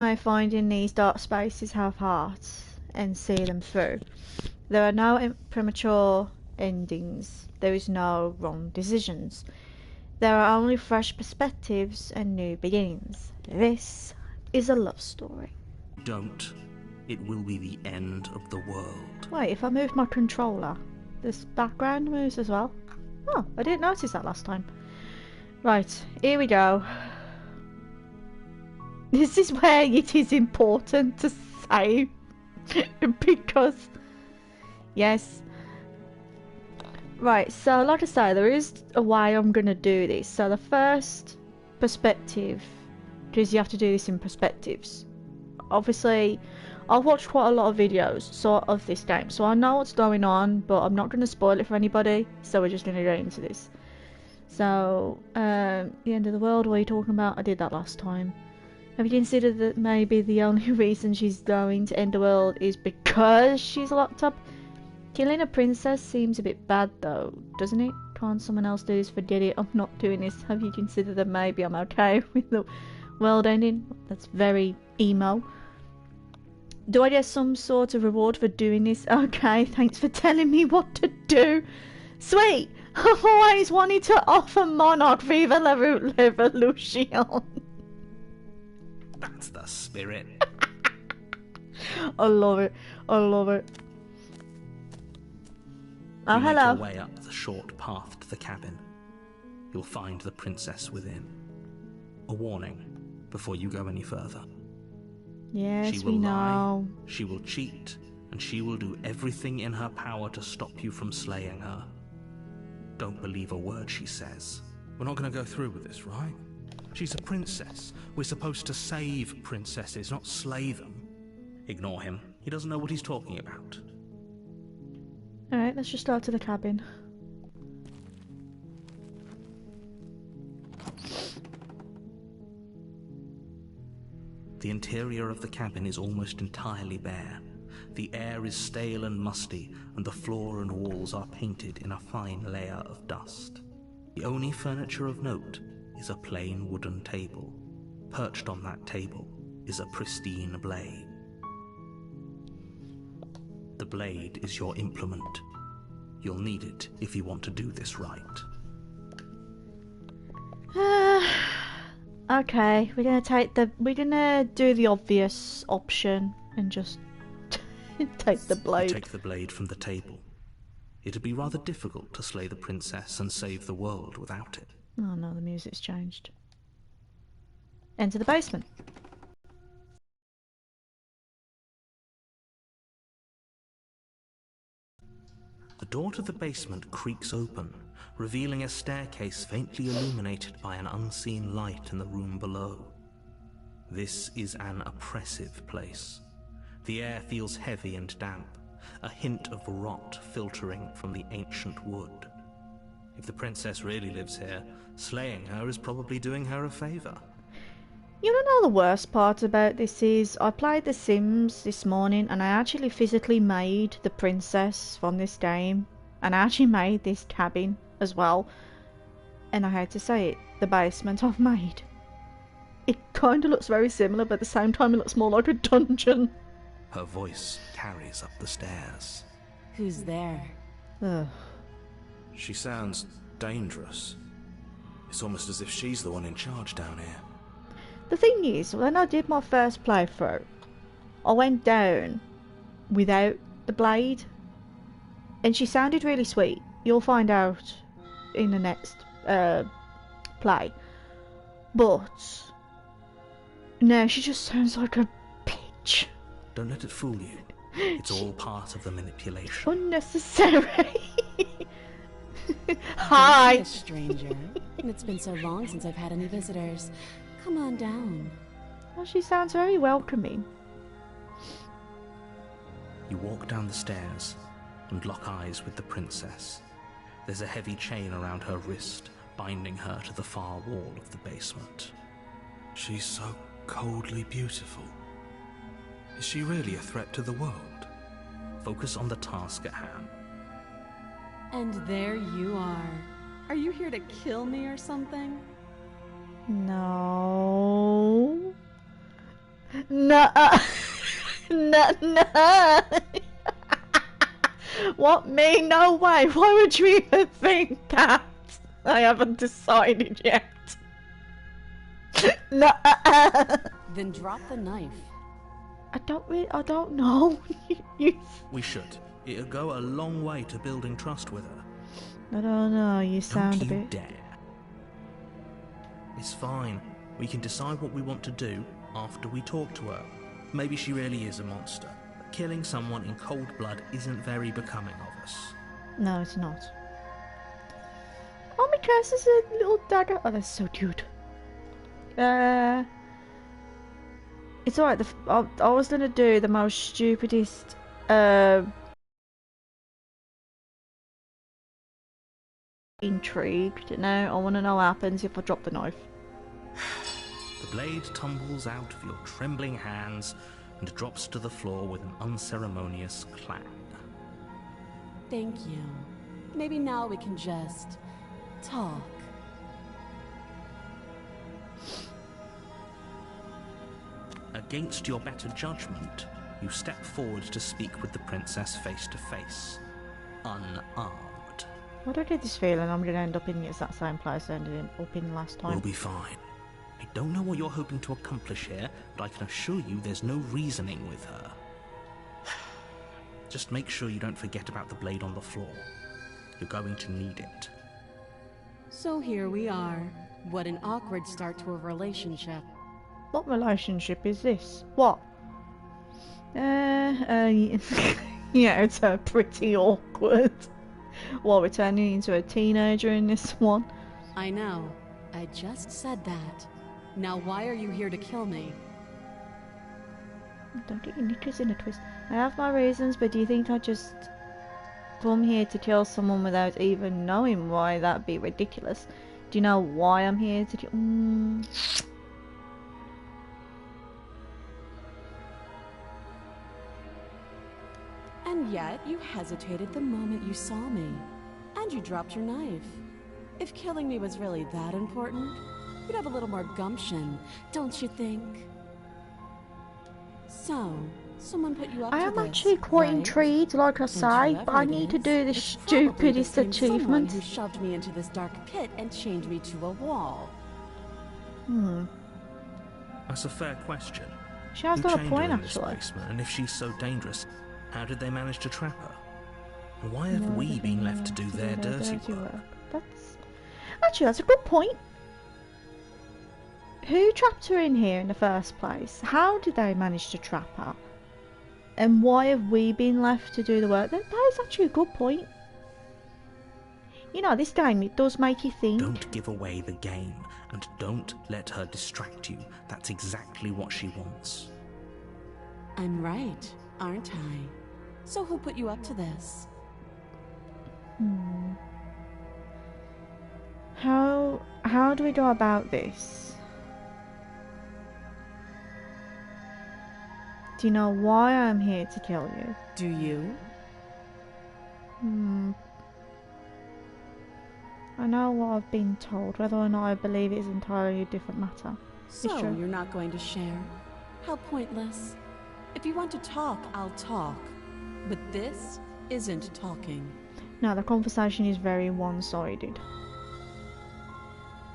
I find in these dark spaces have hearts and see them through. There are no premature endings. There is no wrong decisions. There are only fresh perspectives and new beginnings. This is a love story. Don't. It will be the end of the world. Wait, if I move my controller, this background moves as well? Oh, I didn't notice that last time. Right, here we go. This is where it is important to save. Because, yes. Right, so like I say, there is a way I'm going to do this. So the first perspective, because you have to do this in perspectives. Obviously, I've watched quite a lot of videos of this game, so I know what's going on, but I'm not going to spoil it for anybody, so we're just going to go into this. So, the end of the world, what are you talking about? I did that last time. Have you considered that maybe the only reason she's going to end the world is because she's locked up? Killing a princess seems a bit bad though, doesn't it? Can't someone else do this? Forget it, I'm not doing this. Have you considered that maybe I'm okay with the world ending? That's very emo. Do I get some sort of reward for doing this? Okay, thanks for telling me what to do. Sweet! I've always wanted to offer Monarch Viva la Revolution. That's the spirit. I love it. I love it. Oh, you hello. Make your way up the short path to the cabin. You'll find the princess within. A warning before you go any further. Yes, she will we know. lie, she will cheat, and she will do everything in her power to stop you from slaying her. Don't believe a word she says. We're not going to go through with this, right? She's a princess. We're supposed to save princesses, not slay them. Ignore him. He doesn't know what he's talking about. Alright, let's just go to the cabin. The interior of the cabin is almost entirely bare. The air is stale and musty, and the floor and walls are painted in a fine layer of dust. The only furniture of note is a plain wooden table. Perched on that table is a pristine blade. The blade is your implement. You'll need it if you want to do this right. Okay, we're gonna do the obvious option and just take the blade. You take the blade from the table. It'd be rather difficult to slay the princess and save the world without it. Oh no, the music's changed. Enter the basement. The door to the basement creaks open, revealing a staircase faintly illuminated by an unseen light in the room below. This is an oppressive place. The air feels heavy and damp, a hint of rot filtering from the ancient wood. If the princess really lives here, slaying her is probably doing her a favor. You don't know the worst part about this is, I played The Sims this morning and I actually physically made the princess from this game. And I actually made this cabin as well. And I had to say it, the basement I've made. It kind of looks very similar, but at the same time it looks more like a dungeon. Her voice carries up the stairs. Who's there? Ugh. She sounds dangerous. It's almost as if she's the one in charge down here. The thing is, when I did my first playthrough, I went down without the blade. And she sounded really sweet. You'll find out in the next play. But no, she just sounds like a bitch. Don't let it fool you. It's all part of the manipulation. Unnecessary. Hi. A stranger. And it's been so long since I've had any visitors. Come on down. Well, she sounds very welcoming. You walk down the stairs and lock eyes with the princess. There's a heavy chain around her wrist, binding her to the far wall of the basement. She's so coldly beautiful. Is she really a threat to the world? Focus on the task at hand. And there you are. Are you here to kill me or something? No. No. No, no. What, me? No way. Why would you even think that? I haven't decided yet. No. Then drop the knife. I don't know. You. We should. It'll go a long way to building trust with her. I don't know. You sound Don't a you bit. dare. It's fine. We can decide what we want to do after we talk to her. Maybe she really is a monster. But killing someone in cold blood isn't very becoming of us. No, it's not. Oh, my dress is a little dagger. Oh, that's so cute. It's alright. I was gonna do the most stupidest. Intrigued. I want to know what happens if I drop the knife. The blade tumbles out of your trembling hands and drops to the floor with an unceremonious clang. Thank you. Maybe now we can just talk. Against your better judgment, you step forward to speak with the princess face to face, unarmed. Why do I get this feeling I'm gonna end up in the exact same place I ended up in last time? We'll be fine. I don't know what you're hoping to accomplish here, but I can assure you there's no reasoning with her. Just make sure you don't forget about the blade on the floor. You're going to need it. So here we are. What an awkward start to a relationship. What relationship is this? What? Yeah, it's pretty awkward. Well, we're turning into a teenager in this one. I know. I just said that. Now why are you here to kill me? Don't get your knickers in a twist. I have my reasons, but do you think I just come here to kill someone without even knowing why? That'd be ridiculous. Do you know why I'm here to kill? And yet, you hesitated the moment you saw me. And you dropped your knife. If killing me was really that important, you'd have a little more gumption, don't you think? So, someone put you up I to am this, actually quite right? intrigued, like I And say, but I whoever it need to is, do the it's probably the stupidest same someone achievement. who shoved me into this dark pit and chained me to a wall. That's a fair question. She has Who got a chained point, her in this actually. basement, and if she's so dangerous, how did they manage to trap her? And why have No, we they been didn't left to do their dirty work? That's a good point. Who trapped her in here in the first place? How did they manage to trap her? And why have we been left to do the work? That is actually a good point. You know, this game, it does make you think. Don't give away the game, and don't let her distract you. That's exactly what she wants. I'm right, aren't I? So who put you up to this? How do we go about this? Do you know why I'm here to kill you? Do you? I know what I've been told. Whether or not I believe it is entirely a different matter. So, true. you're not going to share? How pointless. If you want to talk, I'll talk. But this isn't talking. No, the conversation is very one-sided.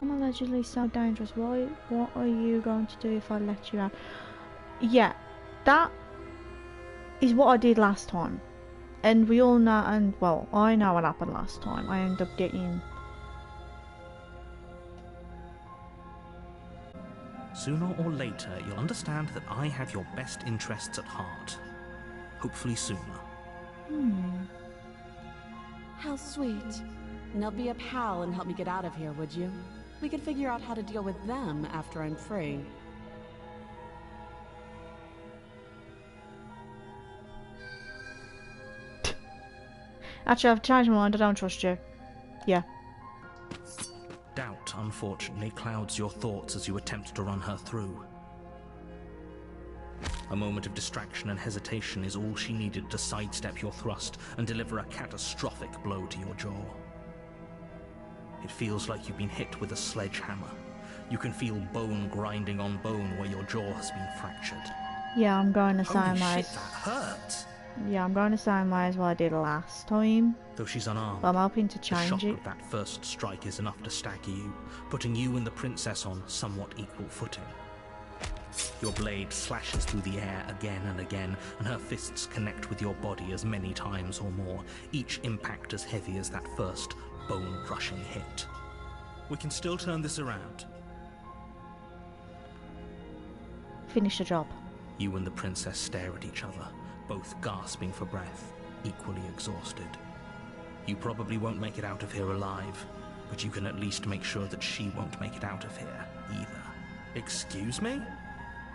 I'm allegedly so dangerous. What are you going to do if I let you out? Yeah, that is what I did last time. And we all know, and well, I know what happened last time. I ended up getting... Sooner or later, you'll understand that I have your best interests at heart. Hopefully sooner. How sweet. Now be a pal and help me get out of here, would you? We could figure out how to deal with them after I'm free. Actually, I've changed my mind. I don't trust you. Yeah. Doubt, unfortunately, clouds your thoughts as you attempt to run her through. A moment of distraction and hesitation is all she needed to sidestep your thrust and deliver a catastrophic blow to your jaw. It feels like you've been hit with a sledgehammer. You can feel bone grinding on bone where your jaw has been fractured. Yeah, I'm going the Holy same way. shit, that hurts! Yeah, I'm going the same way as what I did last time. Though she's unarmed, But I'm hoping to the change shock it. of that first strike is enough to stagger you, putting you and the princess on somewhat equal footing. Your blade slashes through the air again and again, and her fists connect with your body as many times or more, each impact as heavy as that first bone-crushing hit. We can still turn this around. Finish the job. You and the princess stare at each other, both gasping for breath, equally exhausted. You probably won't make it out of here alive, but you can at least make sure that she won't make it out of here either. Excuse me?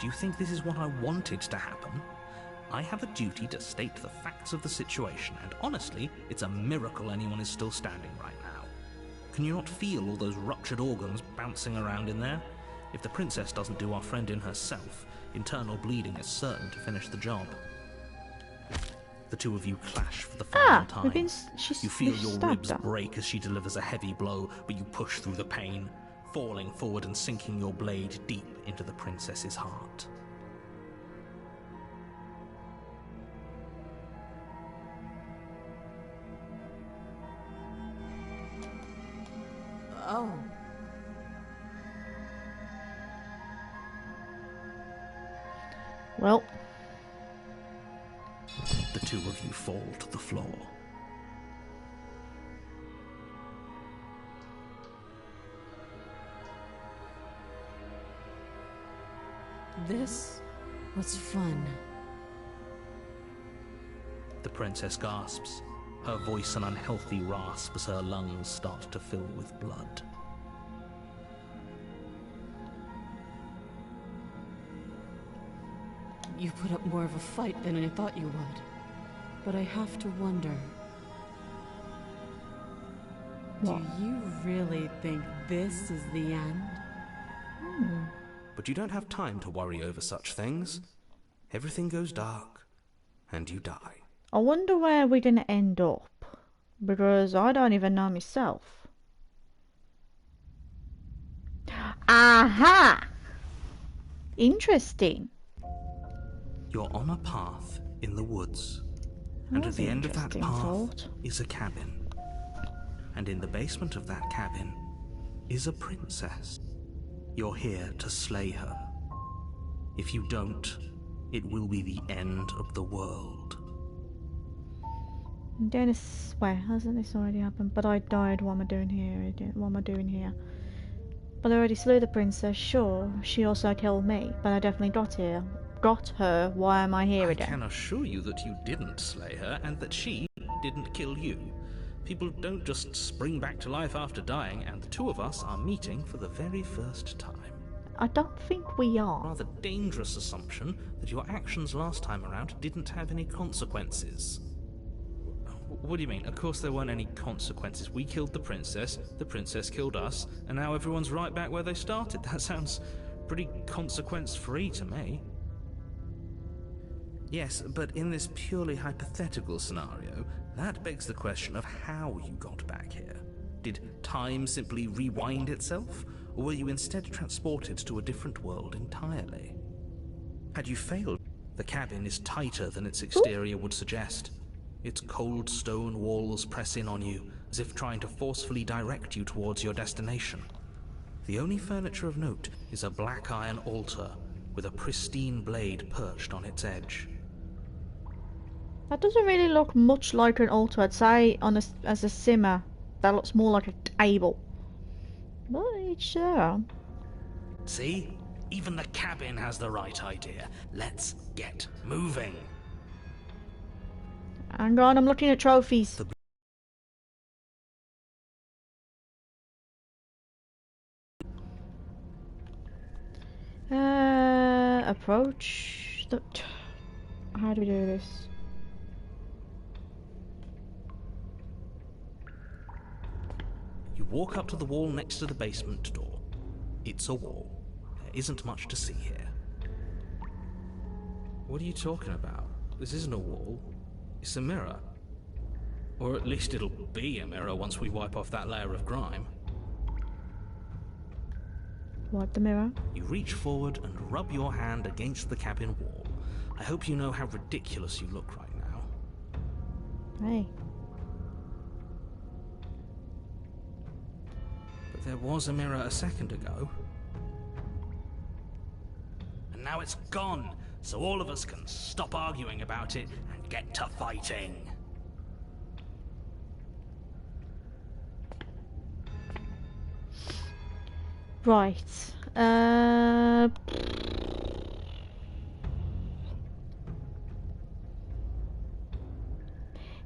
Do you think this is what I wanted to happen? I have a duty to state the facts of the situation, and honestly, it's a miracle anyone is still standing right now. Can you not feel all those ruptured organs bouncing around in there? If the princess doesn't do our friend in herself, internal bleeding is certain to finish the job. The two of you clash for the final time. You feel your ribs break as she delivers a heavy blow, but you push through the pain, falling forward and sinking your blade deep into the princess's heart. Oh. Well. The two of you fall to the floor. This was fun. The princess gasps, her voice an unhealthy rasp as her lungs start to fill with blood. You put up more of a fight than I thought you would. But I have to wonder. What? Do you really think this is the end? But you don't have time to worry over such things. Everything goes dark, and you die. I wonder where we're gonna end up. Because I don't even know myself. Aha! Interesting. You're on a path in the woods, and at That's the an end of that interesting path thought. is a cabin. And in the basement of that cabin is a princess. You're here to slay her. If you don't, it will be the end of the world. I'm doing this. Wait, hasn't this already happened? But I died. What am I doing here? What am I doing here? But I already slew the princess. Sure, she also killed me, but I definitely got her. Why am I here I again? can assure you that you didn't slay her, and that she didn't kill you. People don't just spring back to life after dying, and the two of us are meeting for the very first time. I don't think we are. Rather dangerous assumption that your actions last time around didn't have any consequences. What do you mean? Of course there weren't any consequences. We killed the princess killed us, and now everyone's right back where they started. That sounds pretty consequence-free to me. Yes, but in this purely hypothetical scenario, that begs the question of how you got back here. Did time simply rewind itself, or were you instead transported to a different world entirely? Had you failed, the cabin is tighter than its exterior would suggest. Its cold stone walls press in on you, as if trying to forcefully direct you towards your destination. The only furniture of note is a black iron altar with a pristine blade perched on its edge. That doesn't really look much like an altar. I'd say as a simmer, that looks more like a table. But each their own. See? Even the cabin has the right idea. Let's get moving. Hang on, I'm looking at trophies. Approach. How do we do this? You walk up to the wall next to the basement door. It's a wall. There isn't much to see here. What are you talking about? This isn't a wall. It's a mirror. Or at least it'll be a mirror once we wipe off that layer of grime. Wipe the mirror. You reach forward and rub your hand against the cabin wall. I hope you know how ridiculous you look right now. Hey. But there was a mirror a second ago. And now it's gone, so all of us can stop arguing about it and get to fighting. Right.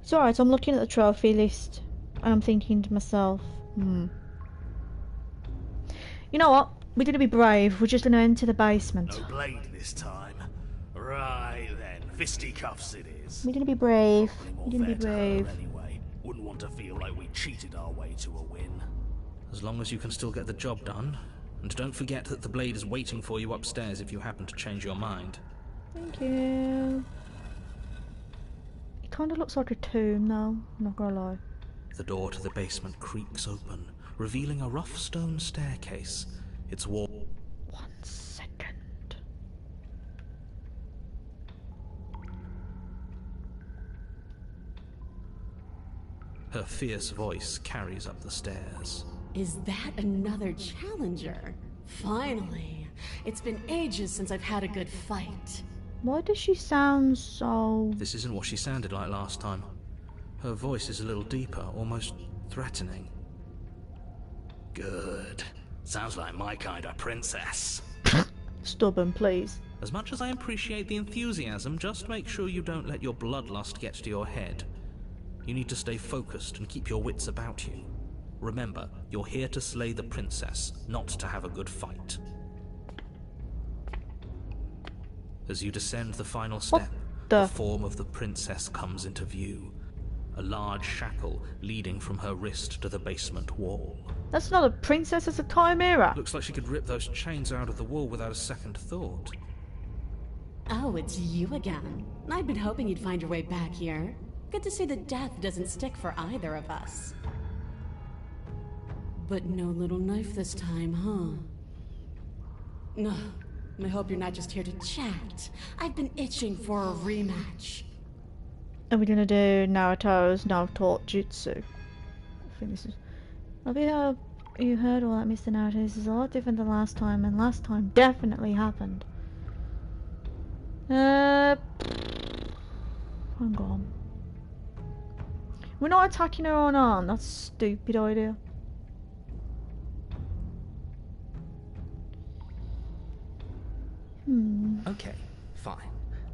It's alright, I'm looking at the trophy list and I'm thinking to myself, You know what? We're gonna be brave, we're just gonna enter the basement. No blade this time. Right then, fisticuffs it is. We're gonna be brave. Probably more We're gonna be fair to her brave. anyway. Wouldn't want to feel like we cheated our way to a win. As long as you can still get the job done. And don't forget that the blade is waiting for you upstairs if you happen to change your mind. Thank you. It kind of looks like a tomb now, I'm not gonna lie. The door to the basement creaks open, revealing a rough stone staircase. Its wall... 1 second. Her fierce voice carries up the stairs. Is that another challenger? Finally. It's been ages since I've had a good fight. Why does she sound so... This isn't what she sounded like last time. Her voice is a little deeper, almost threatening. Good. Sounds like my kind of princess. Stubborn, please. As much as I appreciate the enthusiasm, just make sure you don't let your bloodlust get to your head. You need to stay focused and keep your wits about you. Remember, you're here to slay the princess, not to have a good fight. As you descend the final step, the form of the princess comes into view. A large shackle leading from her wrist to the basement wall. That's not a princess, it's a chimera. Looks like she could rip those chains out of the wall without a second thought. Oh, it's you again. I've been hoping you'd find your way back here. Good to see that death doesn't stick for either of us. But no little knife this time, huh? No, I hope you're not just here to chat. I've been itching for a rematch. Are we gonna do Naruto's no-taught jutsu? I think this is... you heard all that, Mr. Naruto. This is a lot different than last time, and last time definitely happened. Hang on. We're not attacking her on arm. That's a stupid idea. Okay, fine.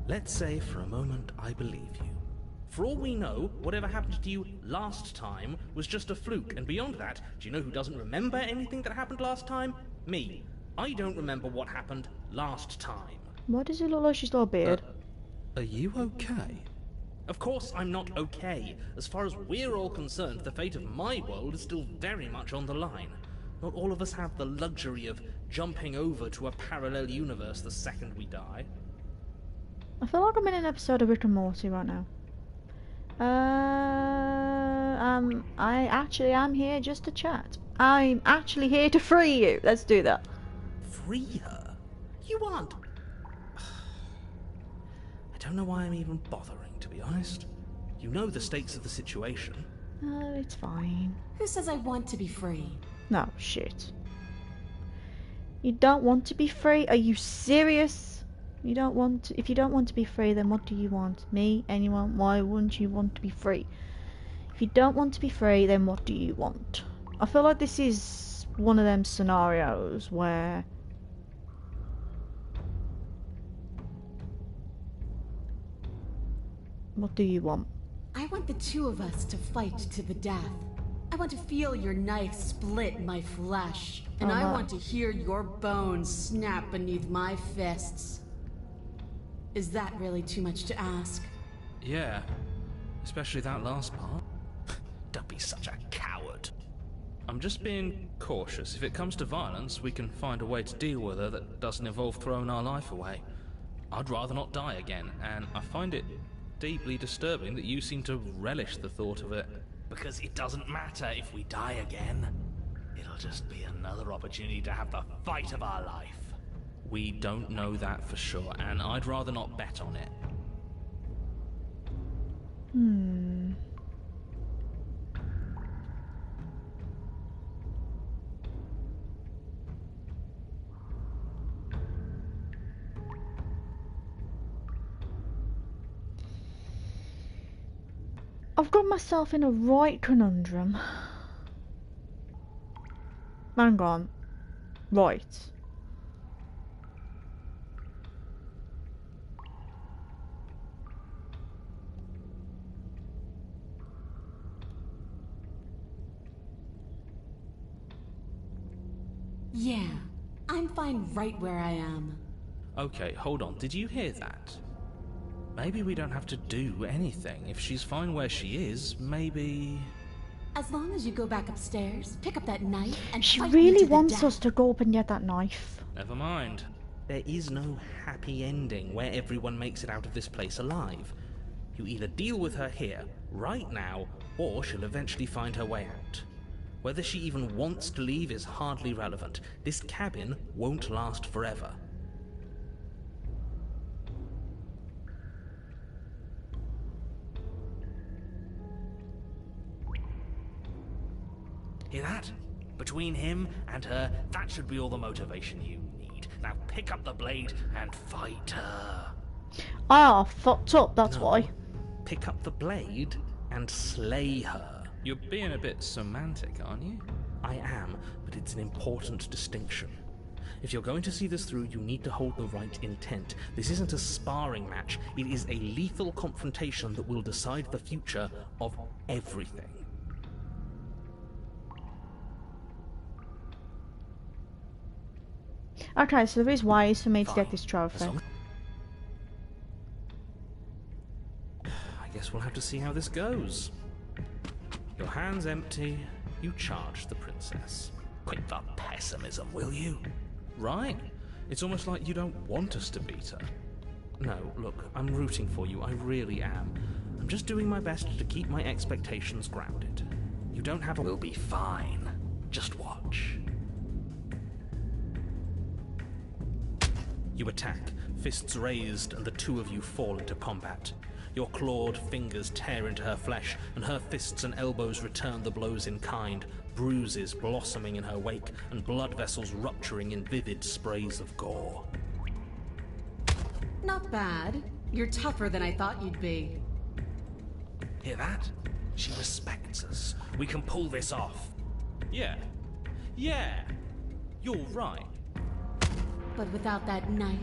Let's say for a moment I believe you. For all we know, whatever happened to you last time was just a fluke, and beyond that, do you know who doesn't remember anything that happened last time? Me. I don't remember what happened last time. Why does it look like she's got a beard? Are you okay? Of course I'm not okay. As far as we're all concerned, the fate of my world is still very much on the line. Not all of us have the luxury of jumping over to a parallel universe the second we die. I feel like I'm in an episode of Rick and Morty right now. I actually am here just to chat. I'm actually here to free you. Let's do that. Free her? You aren't... I don't know why I'm even bothering, to be honest. You know the stakes of the situation. Oh, it's fine. Who says I want to be free? No, shit. You don't want to be free? Are you serious? You don't want to, if you don't want to be free, then what do you want? Me? Anyone? Why wouldn't you want to be free? If you don't want to be free, then what do you want? I feel like this is one of them scenarios where what do you want? I want the two of us to fight to the death. I want to feel your knife split my flesh. And I want to hear your bones snap beneath my fists. Is that really too much to ask? Yeah, especially that last part. Don't be such a coward. I'm just being cautious. If it comes to violence, we can find a way to deal with her that doesn't involve throwing our life away. I'd rather not die again, and I find it deeply disturbing that you seem to relish the thought of it. Because it doesn't matter if we die again. It'll it'll just be another opportunity to have the fight of our life. We don't know that for sure, and I'd rather not bet on it. I've got myself in a right conundrum. Hang on. Right. Yeah, I'm fine right where I am. Okay, hold on. Did you hear that? Maybe we don't have to do anything. If she's fine where she is, maybe... As long as you go back upstairs, pick up that knife, and She fight me really to the wants death. us to go up and get that knife. Never mind. There is no happy ending where everyone makes it out of this place alive. You either deal with her here, right now, or she'll eventually find her way out. Whether she even wants to leave is hardly relevant. This cabin won't last forever. Hear that? Between him and her, that should be all the motivation you need. Now pick up the blade and fight her. Ah, fucked up, that's No. why. Pick up the blade and slay her. You're being a bit semantic, aren't you? I am, but it's an important distinction. If you're going to see this through, you need to hold the right intent. This isn't a sparring match. It is a lethal confrontation that will decide the future of everything. Okay, so there is ways for me to get Fine. this trophy. I guess we'll have to see how this goes. Your hand's empty. You charge the princess. Quit the pessimism, will you? Right? It's almost like you don't want us to beat her. No, look, I'm rooting for you. I really am. I'm just doing my best to keep my expectations grounded. You don't have to... We'll be fine. Just watch. You attack, fists raised, and the two of you fall into combat. Your clawed fingers tear into her flesh, and her fists and elbows return the blows in kind, bruises blossoming in her wake, and blood vessels rupturing in vivid sprays of gore. Not bad. You're tougher than I thought you'd be. Hear that? She respects us. We can pull this off. Yeah. Yeah. You're right. But without that knife,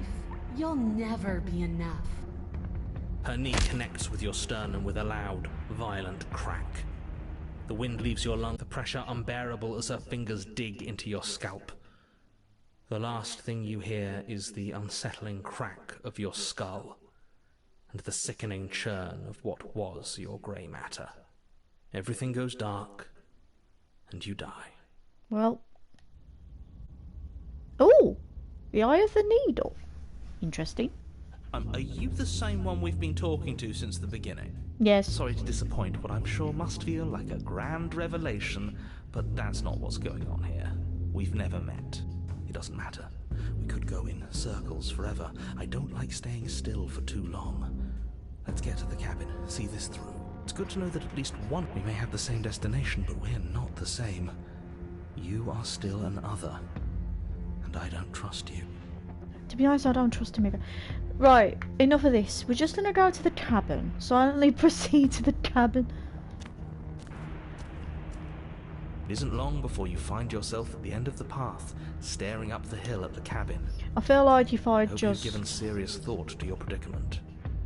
you'll never be enough. Her knee connects with your sternum with a loud, violent crack. The wind leaves your lung, the pressure unbearable as her fingers dig into your scalp. The last thing you hear is the unsettling crack of your skull, and the sickening churn of what was your grey matter. Everything goes dark, and you die. Well. Oh! The Eye of the Needle. Interesting. Are you the same one we've been talking to since the beginning? Yes. Sorry to disappoint what I'm sure must feel like a grand revelation, but that's not what's going on here. We've never met. It doesn't matter. We could go in circles forever. I don't like staying still for too long. Let's get to the cabin, see this through. It's good to know that at least one... We may have the same destination, but we're not the same. You are still an other, and I don't trust you. To be honest, I don't trust him either. Right, enough of this. We're just gonna go to the cabin. Silently proceed to the cabin. It isn't long before you find yourself at the end of the path, staring up the hill at the cabin. I feel like if I Hope you've just... given serious thought to your predicament.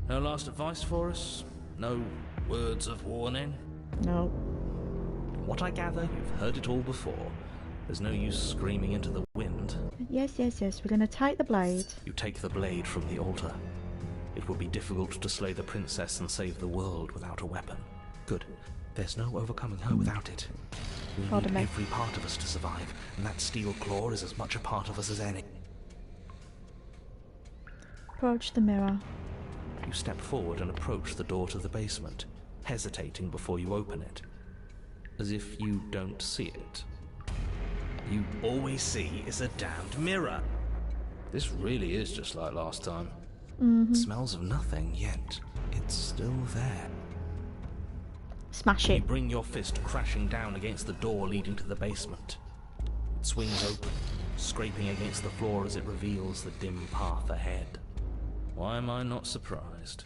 No last advice for us? No words of warning? No. What I gather, you've heard it all before. There's no use screaming into the wind. Yes. We're gonna take the blade. You take the blade from the altar. It will be difficult to slay the princess and save the world without a weapon. Good. There's no overcoming her without it. We Pardon need me. every part of us to survive, and that steel claw is as much a part of us as any. Approach the mirror. You step forward and approach the door to the basement, hesitating before you open it, as if you don't see it. You always see is a damned mirror. This really is just like last time. It smells of nothing, yet it's still there. Smash You it. bring your fist crashing down against the door leading to the basement. It swings open, scraping against the floor as it reveals the dim path ahead. Why am I not surprised?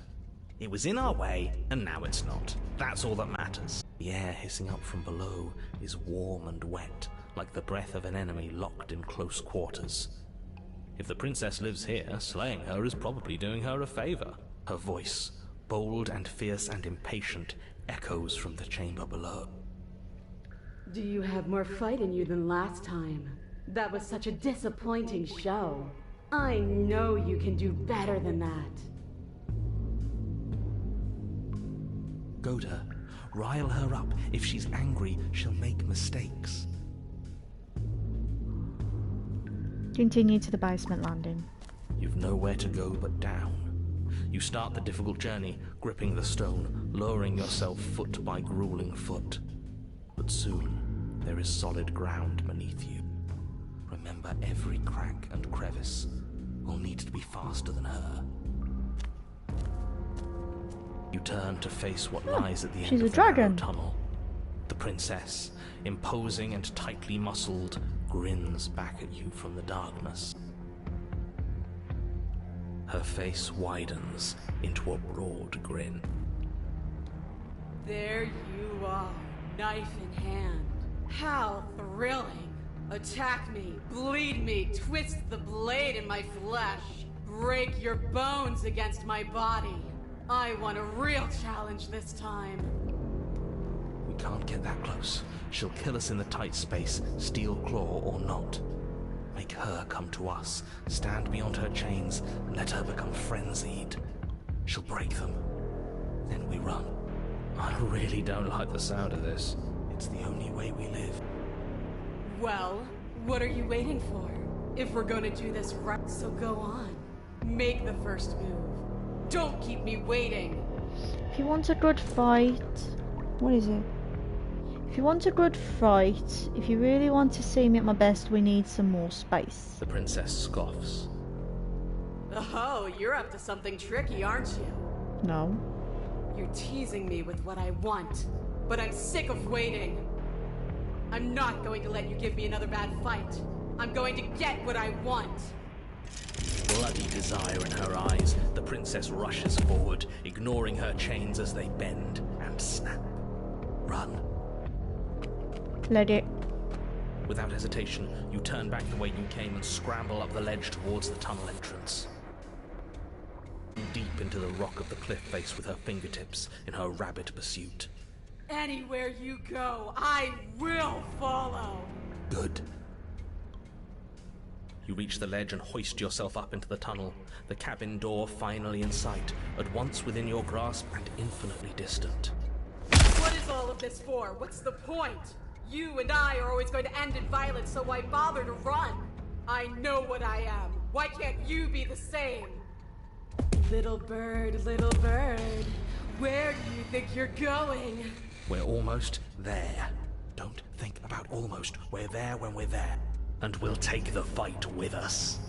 It was in our way, and now it's not. That's all that matters. The air hissing up from below is warm and wet, like the breath of an enemy locked in close quarters. If the princess lives here, slaying her is probably doing her a favor. Her voice, bold and fierce and impatient, echoes from the chamber below. Do you have more fight in you than last time? That was such a disappointing show. I know you can do better than that. Goad her. Rile her up. If she's angry, she'll make mistakes. Continue to the basement landing. You've nowhere to go but down. You start the difficult journey, gripping the stone, lowering yourself foot by grueling foot. But soon, there is solid ground beneath you. Remember, every crack and crevice will need to be faster than her. You turn to face what lies at the end she's a of the narrow dragon. tunnel. The princess, imposing and tightly muscled, grins back at you from the darkness. Her face widens into a broad grin. There you are, knife in hand. How thrilling. Attack me, bleed me, twist the blade in my flesh. Break your bones against my body. I want a real challenge this time. We can't get that close. She'll kill us in the tight space, steel claw or not. Make her come to us, stand beyond her chains, and let her become frenzied. She'll break them. Then we run. I really don't like the sound of this. It's the only way we live. Well, what are you waiting for? If we're gonna do this right, so go on. Make the first move. Don't keep me waiting. If you want a good fight, what is it? If you want a good fight, if you really want to see me at my best, we need some more space. The princess scoffs. Oh, you're up to something tricky, aren't you? No. You're teasing me with what I want, but I'm sick of waiting. I'm not going to let you give me another bad fight. I'm going to get what I want. Bloody desire in her eyes, the princess rushes forward, ignoring her chains as they bend and snap. Run. Let it. Without hesitation, you turn back the way you came and scramble up the ledge towards the tunnel entrance. Deep into the rock of the cliff face with her fingertips in her rabid pursuit. Anywhere you go, I will follow. Good. You reach the ledge and hoist yourself up into the tunnel, the cabin door finally in sight, at once within your grasp and infinitely distant. What is all of this for? What's the point? You and I are always going to end in violence, so why bother to run? I know what I am. Why can't you be the same? Little bird, where do you think you're going? We're almost there. Don't think about almost. We're there when we're there. And we'll take the fight with us.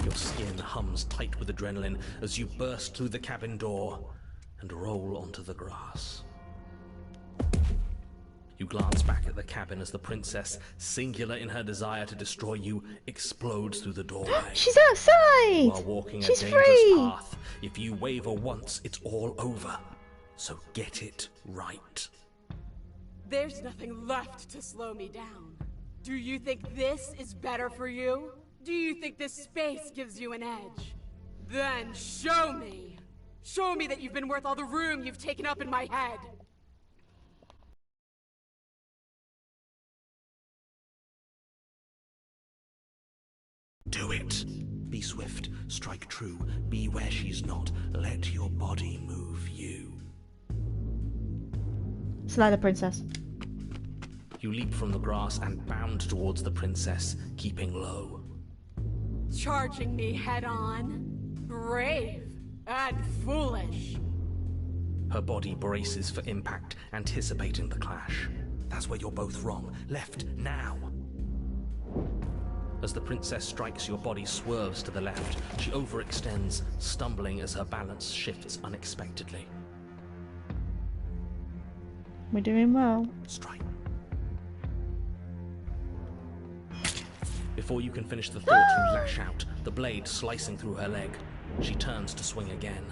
Your skin hums tight with adrenaline as you burst through the cabin door and roll onto the grass. You glance back at the cabin as the princess, singular in her desire to destroy you, explodes through the doorway. She's outside! You are walking She's a dangerous free! path. If you waver once, it's all over. So get it right. There's nothing left to slow me down. Do you think this is better for you? Do you think this space gives you an edge? Then show me! Show me that you've been worth all the room you've taken up in my head! Do it. Be swift, strike true, be where she's not. Let your body move you. Slay the princess. You leap from the grass and bound towards the princess, keeping low. Charging me head on? Brave and foolish. Her body braces for impact, anticipating the clash. That's where you're both wrong. Left, now. As the princess strikes, your body swerves to the left. She overextends, stumbling as her balance shifts unexpectedly. We're doing well. Strike. Before you can finish the thought, you lash out, the blade slicing through her leg. She turns to swing again.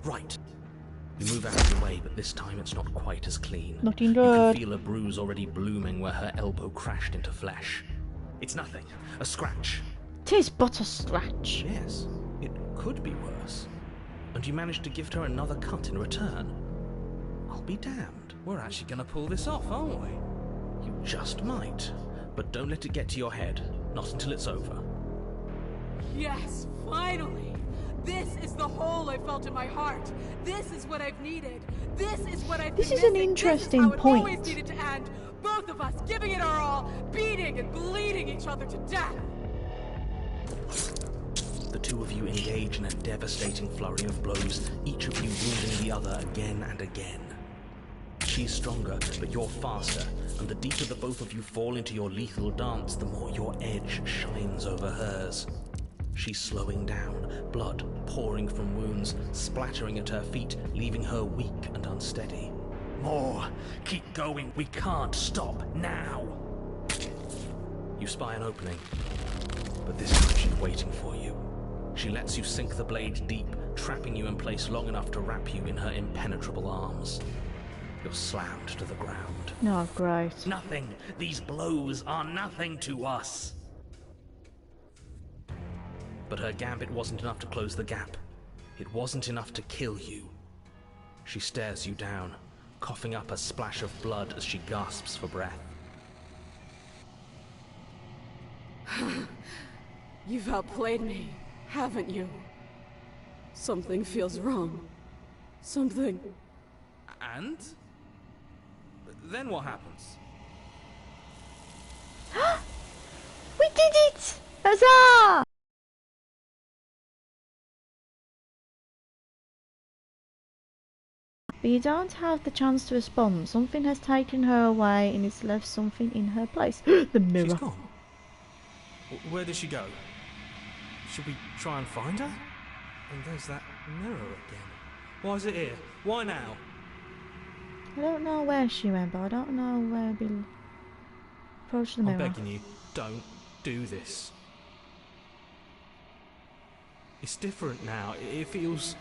Right. You move out of the way, but this time it's not quite as clean. Looking You good. can feel a bruise already blooming where her elbow crashed into flesh. It's nothing. A scratch. 'Tis but a scratch. Yes, it could be worse. And you managed to gift her another cut in return. I'll be damned. We're actually going to pull this off, aren't we? You just might. But don't let it get to your head. Not until it's over. Yes, finally! This is the hole I felt in my heart. This is what I've needed. This is what I've This been is an missing. interesting This is how point. It always needed to end. Both of us giving it our all, beating and bleeding each other to death. The two of you engage in a devastating flurry of blows, each of you wounding the other again and again. She's stronger, but you're faster, and the deeper the both of you fall into your lethal dance, the more your edge shines over hers. She's slowing down, blood pouring from wounds, splattering at her feet, leaving her weak and unsteady. More! Keep going! We can't stop now! You spy an opening, but this time she's waiting for you. She lets you sink the blade deep, trapping you in place long enough to wrap you in her impenetrable arms. You're slammed to the ground. No, great. Nothing! These blows are nothing to us! But her gambit wasn't enough to close the gap. It wasn't enough to kill you. She stares you down, coughing up a splash of blood as she gasps for breath. You've outplayed me, haven't you? Something feels wrong. Something... And? Then what happens? We did it! Huzzah! But you don't have the chance to respond. Something has taken her away and it's left something in her place. The mirror. She's gone. Where did she go? Should we try and find her? And there's that mirror again. Why is it here? Why now? I don't know where she went, but I don't know where Bill. Approach the I'm mirror. begging you, don't do this. It's different now. It feels...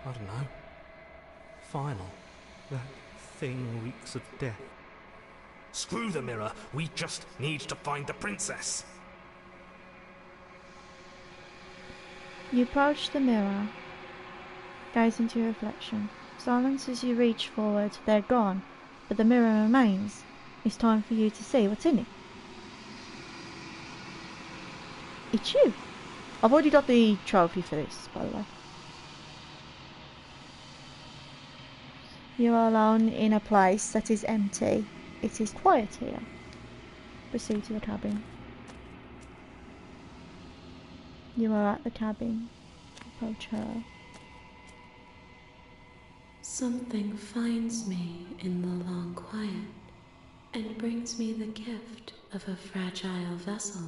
I don't know. Final. That thing reeks of death. Screw the mirror! We just need to find the princess! You approach the mirror, gaze into your reflection. Silence as you reach forward, they're gone, but the mirror remains. It's time for you to see what's in it. It's you! I've already got the trophy for this, by the way. You are alone in a place that is empty. It is quiet here. Proceed to the cabin. You are at the cabin. Approach her. Something finds me in the long quiet and brings me the gift of a fragile vessel.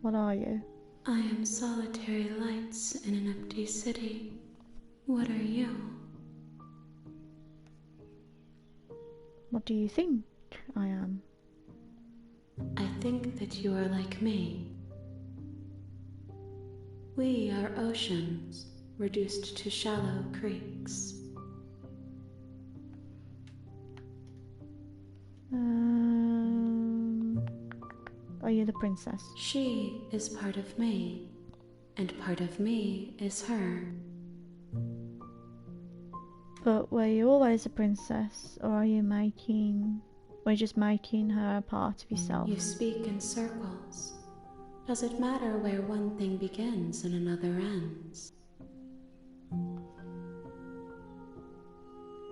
What are you? I am solitary lights in an empty city. What are you? What do you think I am? I think that you are like me. We are oceans, reduced to shallow creeks. Are you the princess? She is part of me, and part of me is her. But were you always a princess, or are you just making her a part of yourself? You speak in circles. Does it matter where one thing begins and another ends?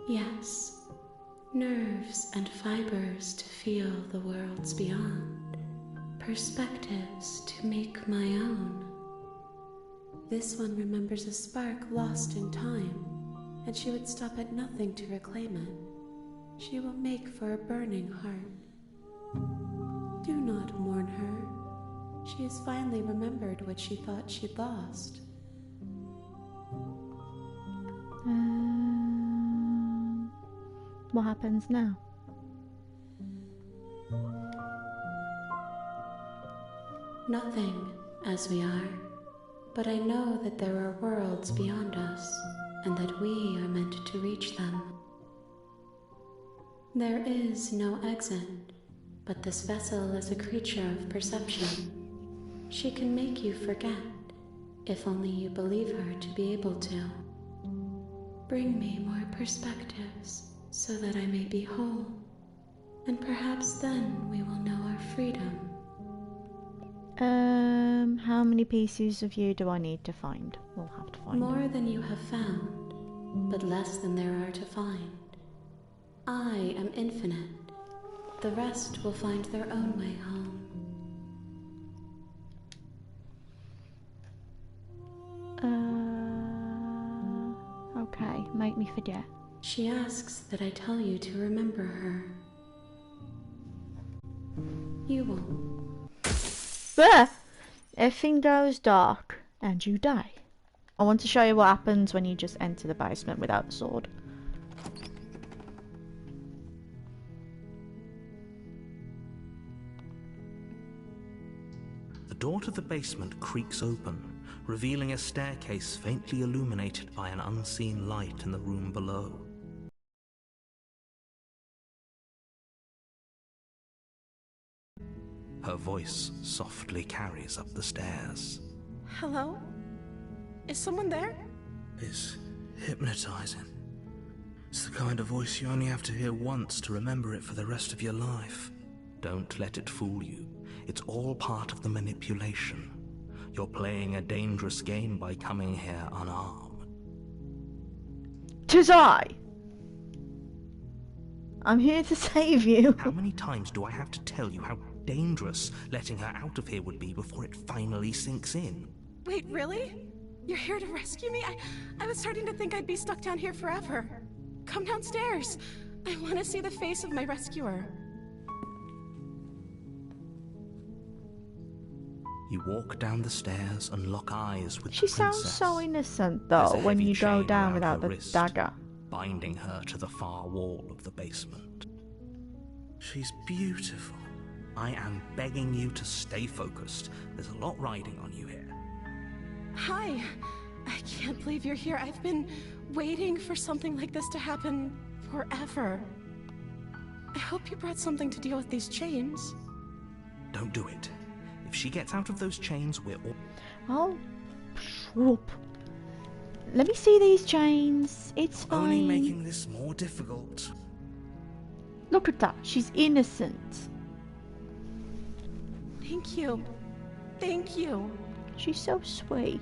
Yes, nerves and fibers to feel the worlds beyond, perspectives to make my own. This one remembers a spark lost in time, and she would stop at nothing to reclaim it. She will make for a burning heart, not mourn her. She has finally remembered what she thought she'd lost. What happens now? Nothing, as we are. But I know that there are worlds beyond us, and that we are meant to reach them. There is no exit, but this vessel is a creature of perception. She can make you forget, if only you believe her to be able to. Bring me more perspectives, so that I may be whole, and perhaps then we will know our freedom. How many pieces of you do I need to find? We'll have to find More them. than you have found, but less than there are to find. I am infinite. The rest will find their own way home. Okay, make me forget. She asks that I tell you to remember her. You won't. But everything goes dark and you die. I want to show you what happens when you just enter the basement without a sword. The door to the basement creaks open, revealing a staircase faintly illuminated by an unseen light in the room below. Her voice softly carries up the stairs. Hello? Is someone there? It's hypnotizing. It's the kind of voice you only have to hear once to remember it for the rest of your life. Don't let it fool you. It's all part of the manipulation. You're playing a dangerous game by coming here unarmed. 'Tis I! I'm here to save you. How many times do I have to tell you how dangerous letting her out of here would be before it finally sinks in? Wait, really? You're here to rescue me? I was starting to think I'd be stuck down here forever. Come downstairs. I want to see the face of my rescuer. You walk down the stairs and lock eyes with She the sounds princess. so innocent There's though a when heavy you go chain down around without her the wrist, dagger. binding her to the far wall of the basement. She's beautiful. I am begging you to stay focused. There's a lot riding on you here. Hi. I can't believe you're here. I've been waiting for something like this to happen forever. I hope you brought something to deal with these chains. Don't do it. If she gets out of those chains, we're all... Oh, swoop. Let me see these chains. It's fine. only making this more difficult. Look at that. She's innocent. Thank you. Thank you. She's so sweet.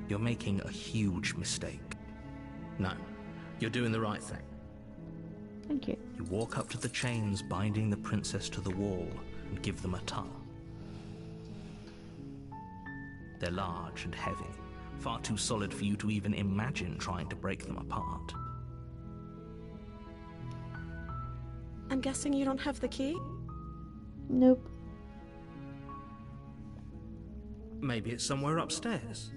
You're making a huge mistake. No, you're doing the right thing. Thank you. You walk up to the chains binding the princess to the wall and give them a tug. They're large and heavy, far too solid for you to even imagine trying to break them apart. I'm guessing you don't have the key? Nope. Maybe it's somewhere upstairs.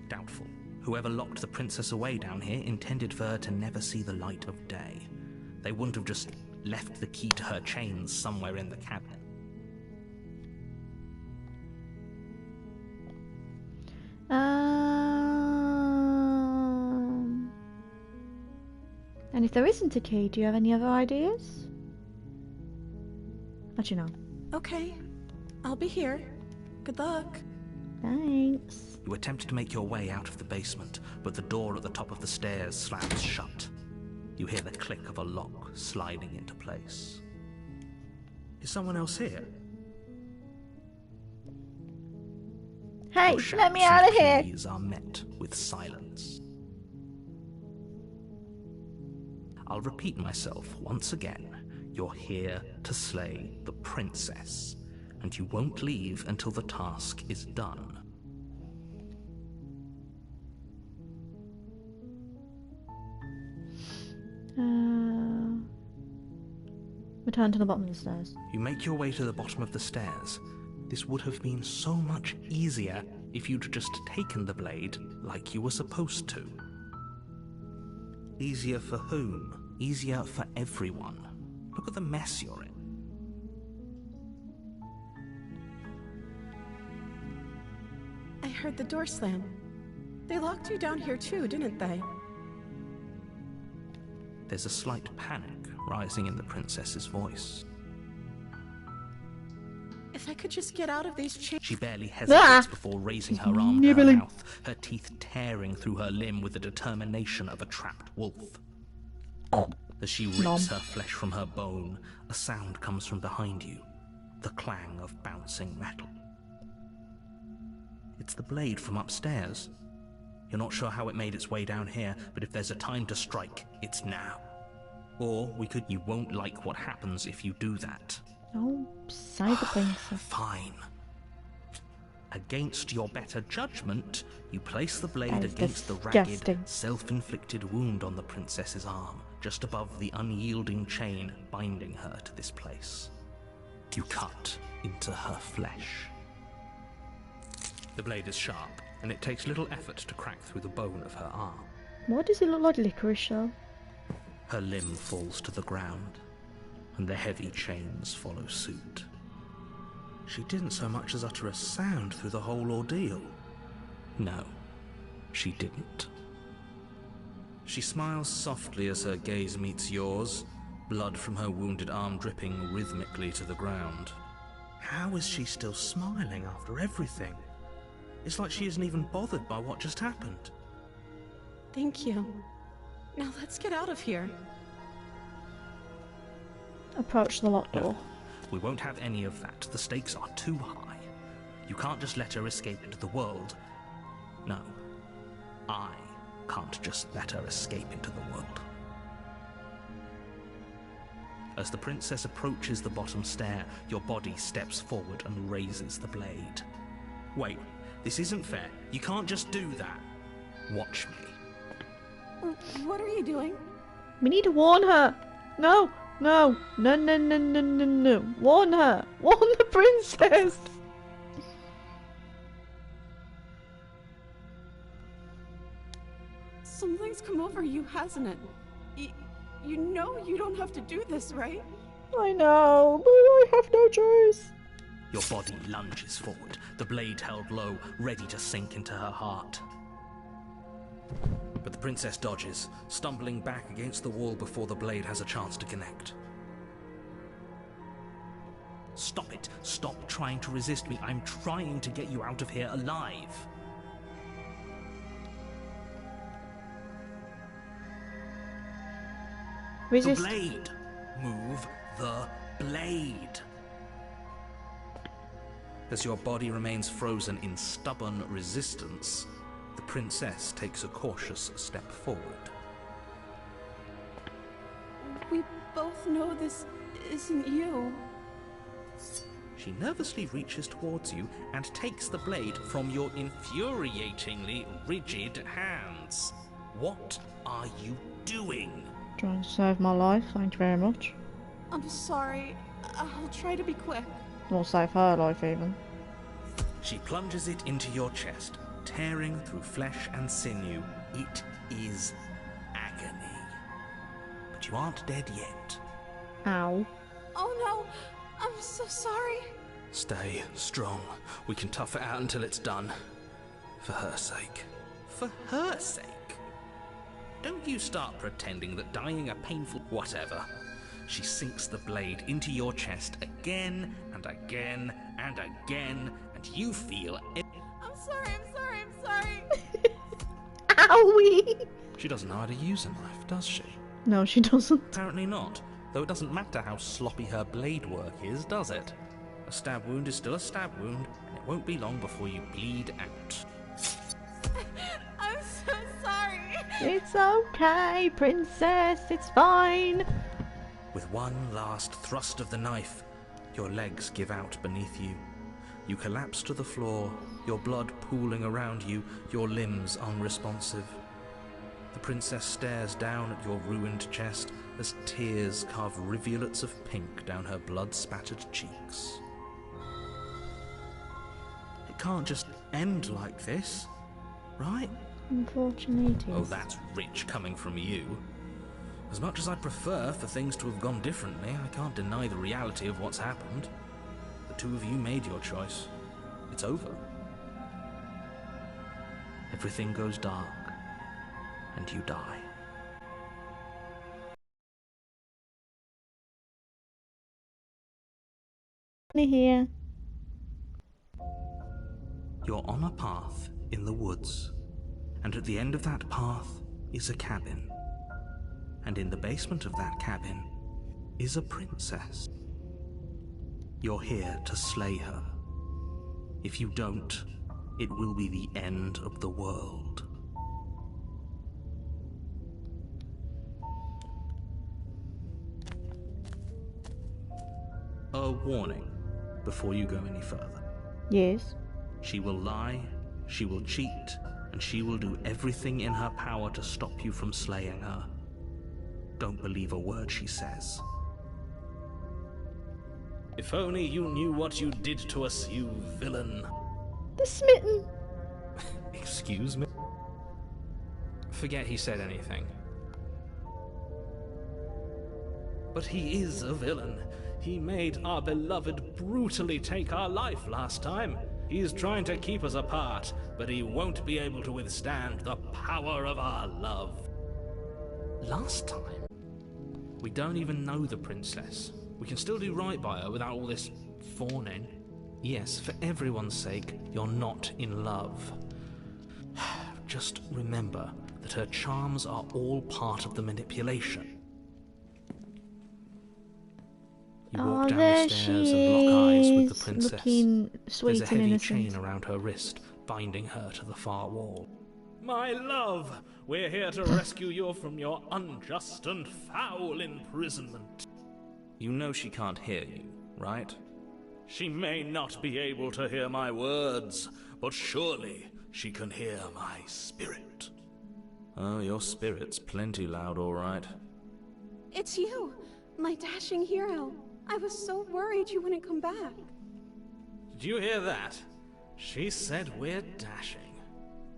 Doubtful. Whoever locked the princess away down here intended for her to never see the light of day. They wouldn't have just left the key to her chains somewhere in the cabinet. And if there isn't a key, do you have any other ideas? Actually, no. Okay. I'll be here. Good luck. Thanks. You attempt to make your way out of the basement, but the door at the top of the stairs slams shut. You hear the click of a lock sliding into place. Is someone else here? Hey, Your let me shouts out and of here! pleas are met with silence. I'll repeat myself once again. You're here to slay the princess, and you won't leave until the task is done. Return to the bottom of the stairs. You make your way to the bottom of the stairs. This would have been so much easier if you'd just taken the blade like you were supposed to. Easier for whom? Easier for everyone. Look at the mess you're in. I heard the door slam. They locked you down here too, didn't they? There's a slight panic rising in the princess's voice. If I could just get out of these chains. She barely hesitates before raising her arm to her mouth, her teeth tearing through her limb with the determination of a trapped wolf. As she rips her flesh from her bone, a sound comes from behind you, the clang of bouncing metal. It's the blade from upstairs. You're not sure how it made its way down here, but if there's a time to strike, it's now. Or you won't like what happens if you do that. Oh, say the princess. Fine. Against your better judgment, you place the blade That is against the disgusting. ragged, self-inflicted wound on the princess's arm, just above the unyielding chain binding her to this place. You cut into her flesh. The blade is sharp, and it takes little effort to crack through the bone of her arm. Why does it look like licorice though? Her limb falls to the ground, and the heavy chains follow suit. She didn't so much as utter a sound through the whole ordeal. No, she didn't. She smiles softly as her gaze meets yours, blood from her wounded arm dripping rhythmically to the ground. How is she still smiling after everything? It's like she isn't even bothered by what just happened. Thank you. Now let's get out of here. Approach the locked door. We won't have any of that. The stakes are too high. You can't just let her escape into the world. No, I can't just let her escape into the world. As the princess approaches the bottom stair, your body steps forward and raises the blade. Wait, this isn't fair. You can't just do that. Watch me. What are you doing? We need to warn her. No, no, no, no, no, no, no, no. Warn her. Warn the princess. Something's come over you, hasn't it? You know you don't have to do this, right? I know, but I have no choice. Your body lunges forward, the blade held low, ready to sink into her heart. But the princess dodges, stumbling back against the wall before the blade has a chance to connect. Stop it. Stop trying to resist me. I'm trying to get you out of here alive. Resist. The blade. Move the blade. As your body remains frozen in stubborn resistance, the princess takes a cautious step forward. We both know this isn't you. She nervously reaches towards you and takes the blade from your infuriatingly rigid hands. What are you doing? Trying to save my life, thank you very much. I'm sorry. I'll try to be quick. Or save her life even. She plunges it into your chest, tearing through flesh and sinew. It is agony. But you aren't dead yet. Ow. Oh no! I'm so sorry. Stay strong. We can tough it out until it's done. For her sake. For her sake? Don't you start pretending that dying a painful whatever. She sinks the blade into your chest again and again and again, and you feel it. I'm sorry, I'm sorry. Owie! She doesn't know how to use a knife, does she? No, she doesn't. Apparently not. Though it doesn't matter how sloppy her blade work is, does it? A stab wound is still a stab wound, and it won't be long before you bleed out. I'm so sorry. It's okay, princess. It's fine. With one last thrust of the knife, your legs give out beneath you. You collapse to the floor, your blood pooling around you, your limbs unresponsive. The princess stares down at your ruined chest as tears carve rivulets of pink down her blood-spattered cheeks. It can't just end like this, right? Unfortunately it is. Oh, that's rich coming from you. As much as I'd prefer for things to have gone differently, I can't deny the reality of what's happened. The two of you made your choice. It's over. Everything goes dark, and you die. Here. You're on a path in the woods, and at the end of that path is a cabin. And in the basement of that cabin is a princess. You're here to slay her. If you don't, it will be the end of the world. A warning before you go any further. Yes. She will lie, she will cheat, and she will do everything in her power to stop you from slaying her. Don't believe a word she says. If only you knew what you did to us, you villain. The smitten. Excuse me? Forget he said anything. But he is a villain. He made our beloved brutally take our life last time. He's trying to keep us apart, but he won't be able to withstand the power of our love. Last time? We don't even know the princess. We can still do right by her without all this fawning. Yes, for everyone's sake, you're not in love. Just remember that her charms are all part of the manipulation. You walk down the stairs and lock eyes with the princess. Looking sweet There's a and heavy innocent. chain around her wrist, binding her to the far wall. My love, we're here to rescue you from your unjust and foul imprisonment. You know she can't hear you, right? She may not be able to hear my words, but surely she can hear my spirit. Oh, your spirit's plenty loud, all right. It's you, my dashing hero. I was so worried you wouldn't come back. Did you hear that? She said we're dashing.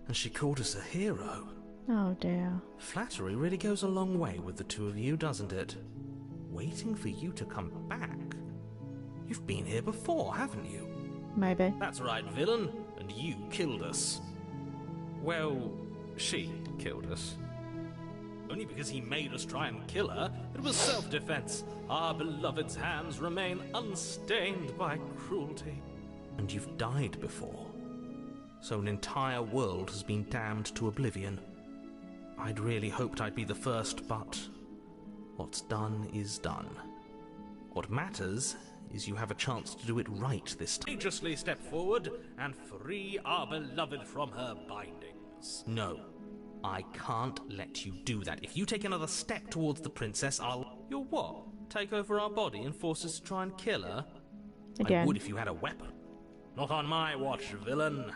And she called us a hero. Oh dear. Flattery really goes a long way with the two of you, doesn't it? Waiting for you to come back. You've been here before, haven't you? Maybe. That's right, villain, and you killed us. Well, she killed us. Only because he made us try and kill her. It was self-defense. Our beloved's hands remain unstained by cruelty. And you've died before. So an entire world has been damned to oblivion. I'd really hoped I'd be the first, but what's done is done. What matters is you have a chance to do it right this time. Courageously step forward and free our beloved from her bindings. No, I can't let you do that. If you take another step towards the princess, I'll... You'll what? Take over our body and force us to try and kill her? Again. I would if you had a weapon. Not on my watch, villain.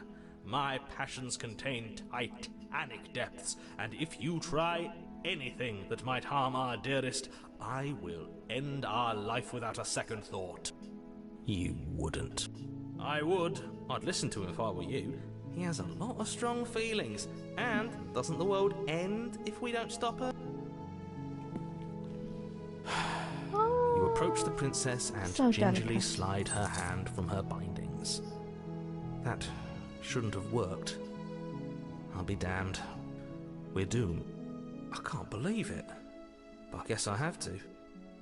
My passions contain titanic depths, and if you try anything that might harm our dearest, I will end our life without a second thought. You wouldn't. I would. I'd listen to him if I were you. He has a lot of strong feelings, and doesn't the world end if we don't stop her? You approach the princess and So gingerly delicate. slide her hand from her bindings. That shouldn't have worked. I'll be damned. We're doomed. I can't believe it. But I guess I have to.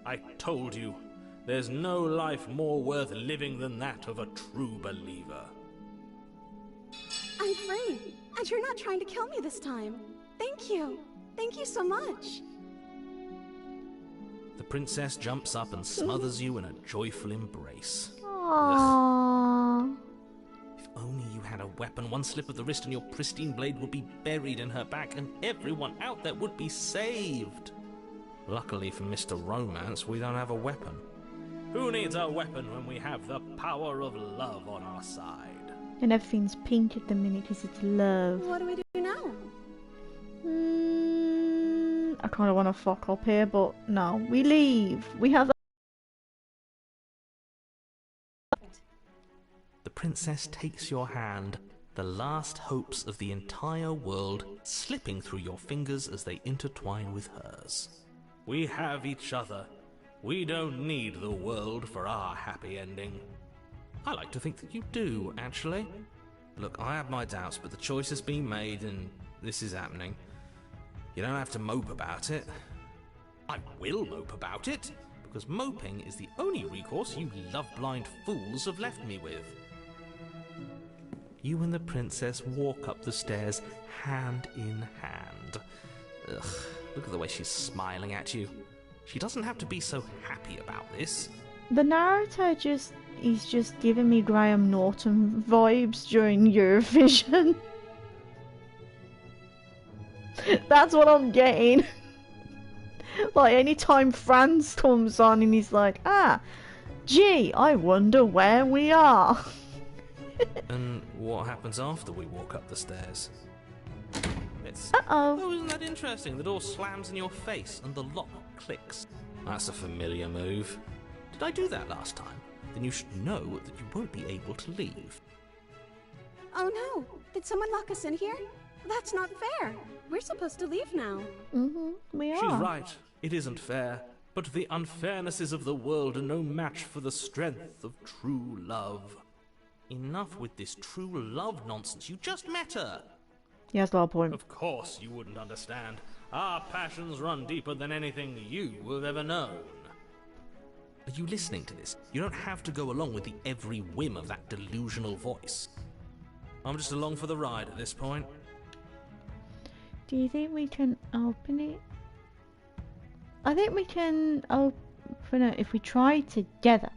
I told you, there's no life more worth living than that of a true believer. I'm free, and you're not trying to kill me this time. Thank you. Thank you so much. The princess jumps up and smothers you in a joyful embrace. Aww. If only you had a weapon, one slip of the wrist and your pristine blade would be buried in her back and everyone out there would be saved. Luckily for Mr. Romance, we don't have a weapon. Who needs a weapon when we have the power of love on our side? And everything's pink at the minute because it's love. What do we do now? I kind of want to fuck up here, but no. We leave. We have... The princess takes your hand, the last hopes of the entire world slipping through your fingers as they intertwine with hers. We have each other. We don't need the world for our happy ending. I like to think that you do, actually. Look, I have my doubts, but the choice has been made and this is happening. You don't have to mope about it. I will mope about it, because moping is the only recourse you love-blind fools have left me with. You and the princess walk up the stairs, hand in hand. Ugh, look at the way she's smiling at you. She doesn't have to be so happy about this. The narrator is just giving me Graham Norton vibes during Eurovision. That's what I'm getting. Like, anytime France comes on and he's like, gee, I wonder where we are. And what happens after we walk up the stairs? Uh-oh. Oh, isn't that interesting? The door slams in your face and the lock clicks. That's a familiar move. Did I do that last time? Then you should know that you won't be able to leave. Oh no! Did someone lock us in here? That's not fair. We're supposed to leave now. We are. She's right. It isn't fair. But the unfairnesses of the world are no match for the strength of true love. Enough with this true love nonsense. You just met her. He has a lot of point. Of course you wouldn't understand. Our passions run deeper than anything you have ever known. Are you listening to this? You don't have to go along with the every whim of that delusional voice. I'm just along for the ride at this point. Do you think we can open it? I think we can open it if we try together.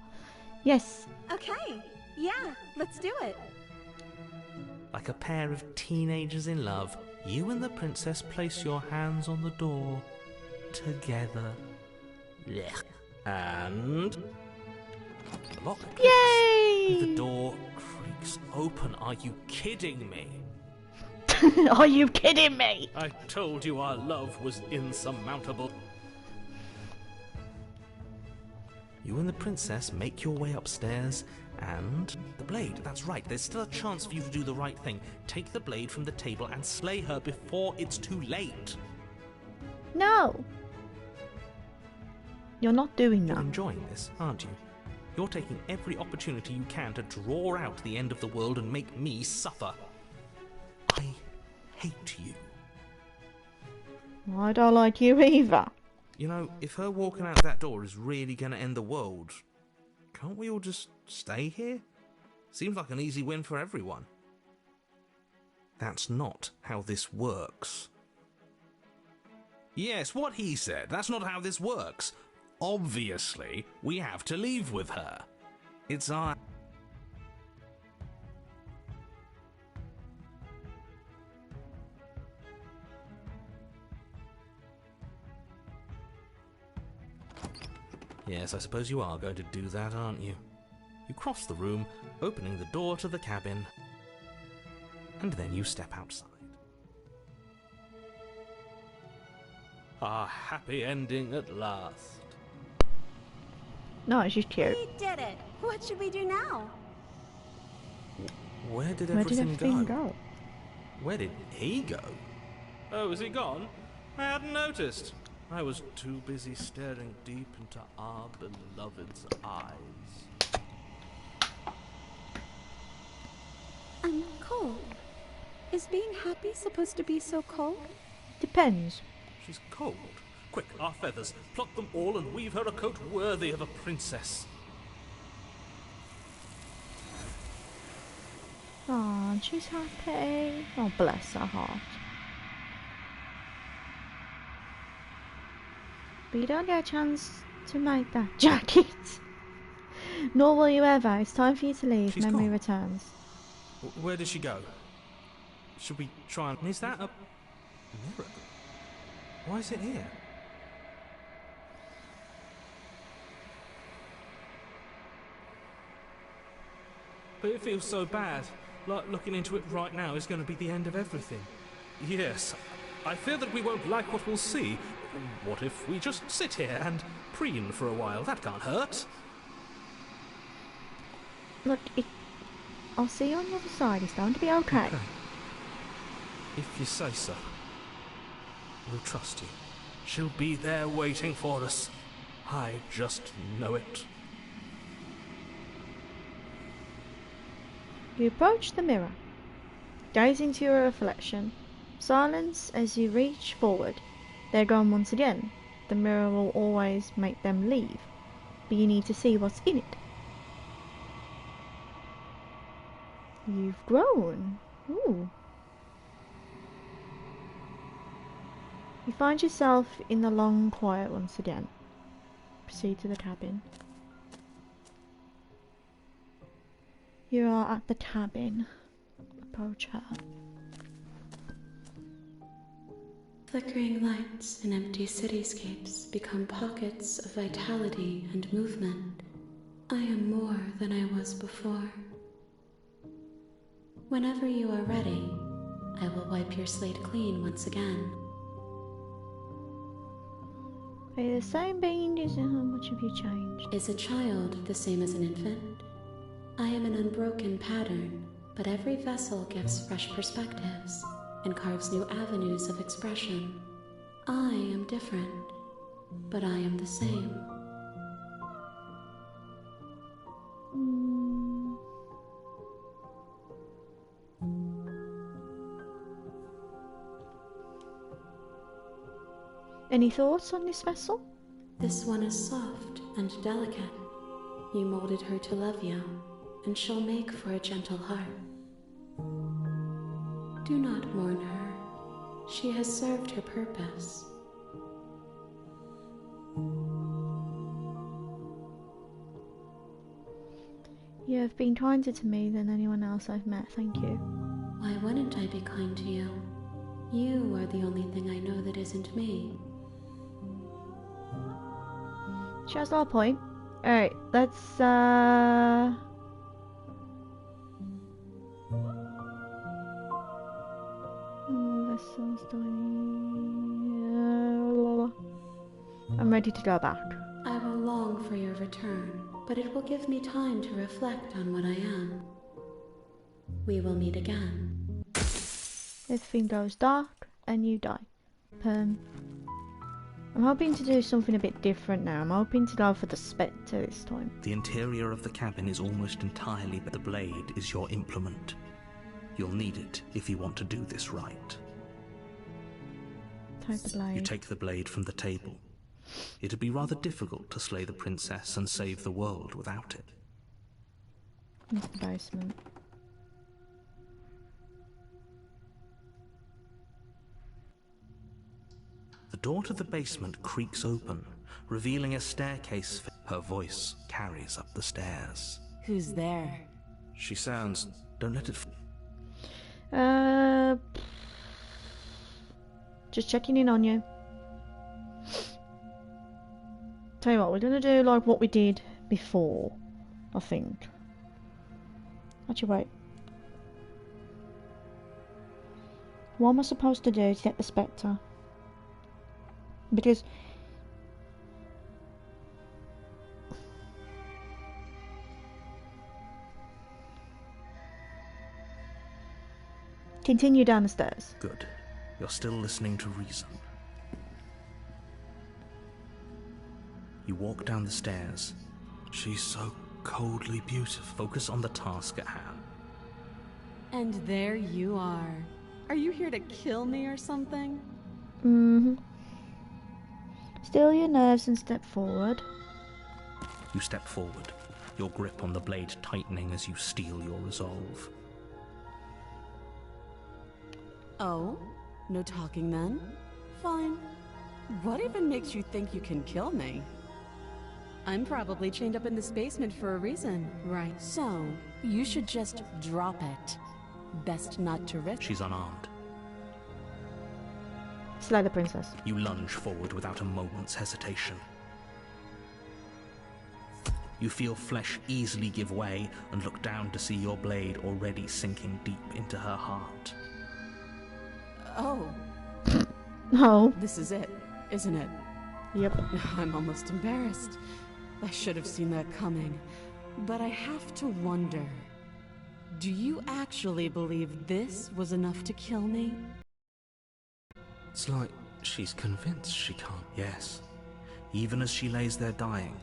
Yes. Okay. Yeah, let's do it. Like a pair of teenagers in love, you and the princess place your hands on the door. Together. Blech. And... the lock clicks. Yay! The door creaks open. Are you kidding me? Are you kidding me? I told you our love was insurmountable. You and the princess make your way upstairs, and... the blade, that's right, there's still a chance for you to do the right thing. Take the blade from the table and slay her before it's too late. No. You're not doing that. You're enjoying this, aren't you? You're taking every opportunity you can to draw out the end of the world and make me suffer. I hate you. I don't like you either. You know, if her walking out that door is really going to end the world, can't we all just stay here? Seems like an easy win for everyone. That's not how this works. Yes, what he said. That's not how this works. Obviously, we have to leave with her. It's our... Yes, I suppose you are going to do that, aren't you? You cross the room, opening the door to the cabin, and then you step outside. Our happy ending at last. No, she's cute. We did it. What should we do now? Where did Where did everything everything go? Where did he go? Oh, is he gone? I hadn't noticed. I was too busy staring deep into our beloved's eyes. I'm cold. Is being happy supposed to be so cold? Depends. She's cold. Quick, our feathers. Pluck them all and weave her a coat worthy of a princess. Oh, she's happy. Oh, bless her heart. But you don't get a chance to make that jacket. Nor will you ever. It's time for you to leave. She's Memory gone. returns. Where did she go? Should we try and... Is that a miracle? Why is it here? But it feels so bad. Like looking into it right now is going to be the end of everything. Yes, I fear that we won't like what we'll see. What if we just sit here and preen for a while? That can't hurt. Look, I'll see you on the other side. It's going to be okay. If you say so. We'll trust you. She'll be there waiting for us. I just know it. You approach the mirror. Gaze into your reflection. Silence as you reach forward. They're gone once again. The mirror will always make them leave, but you need to see what's in it. You've grown. Ooh. You find yourself in the long quiet once again. Proceed to the cabin. You are at the cabin. Approach her. Flickering lights in empty cityscapes become pockets of vitality and movement. I am more than I was before. Whenever you are ready, I will wipe your slate clean once again. Are you the same being? How much have you changed? Is a child the same as an infant? I am an unbroken pattern, but every vessel gives fresh perspectives and carves new avenues of expression. I am different, but I am the same. Any thoughts on this vessel? This one is soft and delicate. You molded her to love you, and she'll make for a gentle heart. Do not mourn her. She has served her purpose. You have been kinder to me than anyone else I've met, thank you. Why wouldn't I be kind to you? You are the only thing I know that isn't me. She has a lot of point. Alright, let's vessels I'm ready to go back. I will long for your return, but it will give me time to reflect on what I am. We will meet again. Everything goes dark and you die. I'm hoping to do something a bit different now. I'm hoping to go for the Spectre this time. The interior of the cabin is almost entirely, but the blade is your implement. You'll need it if you want to do this right. Take the blade. You take the blade from the table. It'd be rather difficult to slay the princess and save the world without it. Into the basement. The door to the basement creaks open, revealing a staircase. Her voice carries up the stairs. Who's there? She sounds... Don't let it... Just checking in on you. Tell you what, we're gonna do like what we did before, I think. Actually, wait. What am I supposed to do to get the Spectre? Because continue down the stairs. Good. You're still listening to reason. You walk down the stairs. She's so coldly beautiful. Focus on the task at hand. And there you are. Are you here to kill me or something? Mm-hmm. Still your nerves and step forward. You step forward, your grip on the blade tightening as you steel your resolve. Oh? No talking then? Fine. What even makes you think you can kill me? I'm probably chained up in this basement for a reason, right? So, you should just drop it. Best not to risk. She's unarmed. Slay the princess. You lunge forward without a moment's hesitation. You feel flesh easily give way and look down to see your blade already sinking deep into her heart. Oh. No. This is it. isn't it? Yep. I'm almost embarrassed. I should have seen that coming. But I have to wonder, do you actually believe this was enough to kill me? It's like she's convinced she can't. Yes. Even as she lays there dying,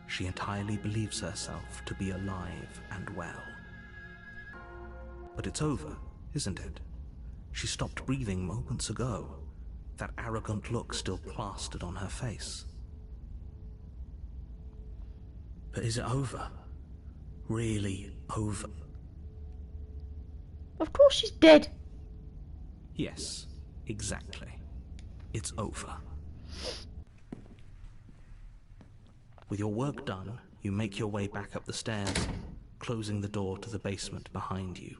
she entirely believes herself to be alive and well. But it's over, isn't it? She stopped breathing moments ago, that arrogant look still plastered on her face. But is it over? Really over? Of course she's dead. Yes, exactly. It's over. With your work done, you make your way back up the stairs, closing the door to the basement behind you.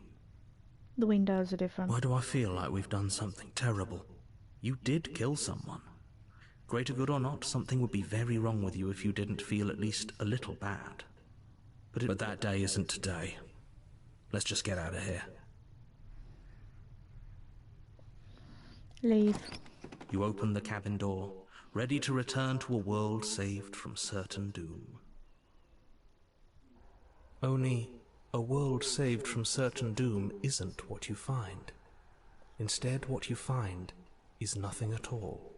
The windows are different. Why do I feel like we've done something terrible? You did kill someone. Greater good or not, something would be very wrong with you if you didn't feel at least a little bad. But that day isn't today. Let's just get out of here. Leave. You open the cabin door, ready to return to a world saved from certain doom. Only, a world saved from certain doom isn't what you find. Instead, what you find is nothing at all.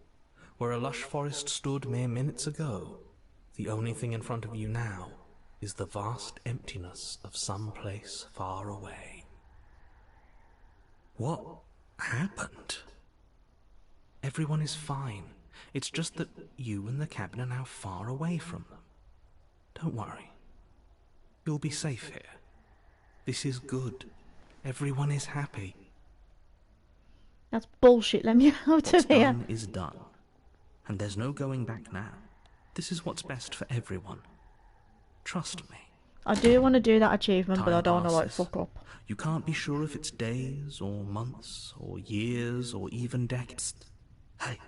Where a lush forest stood mere minutes ago, the only thing in front of you now is the vast emptiness of some place far away. What happened? Everyone is fine. It's just that you and the cabin are now far away from them. Don't worry. You'll be safe here. This is good. Everyone is happy. That's bullshit. Let me out of here. What's done is done. And there's no going back now. This is what's best for everyone. Trust me. I do want to do that achievement, but I don't want to like passes. fuck up. You can't be sure if it's days, or months, or years, or even decades. Hey.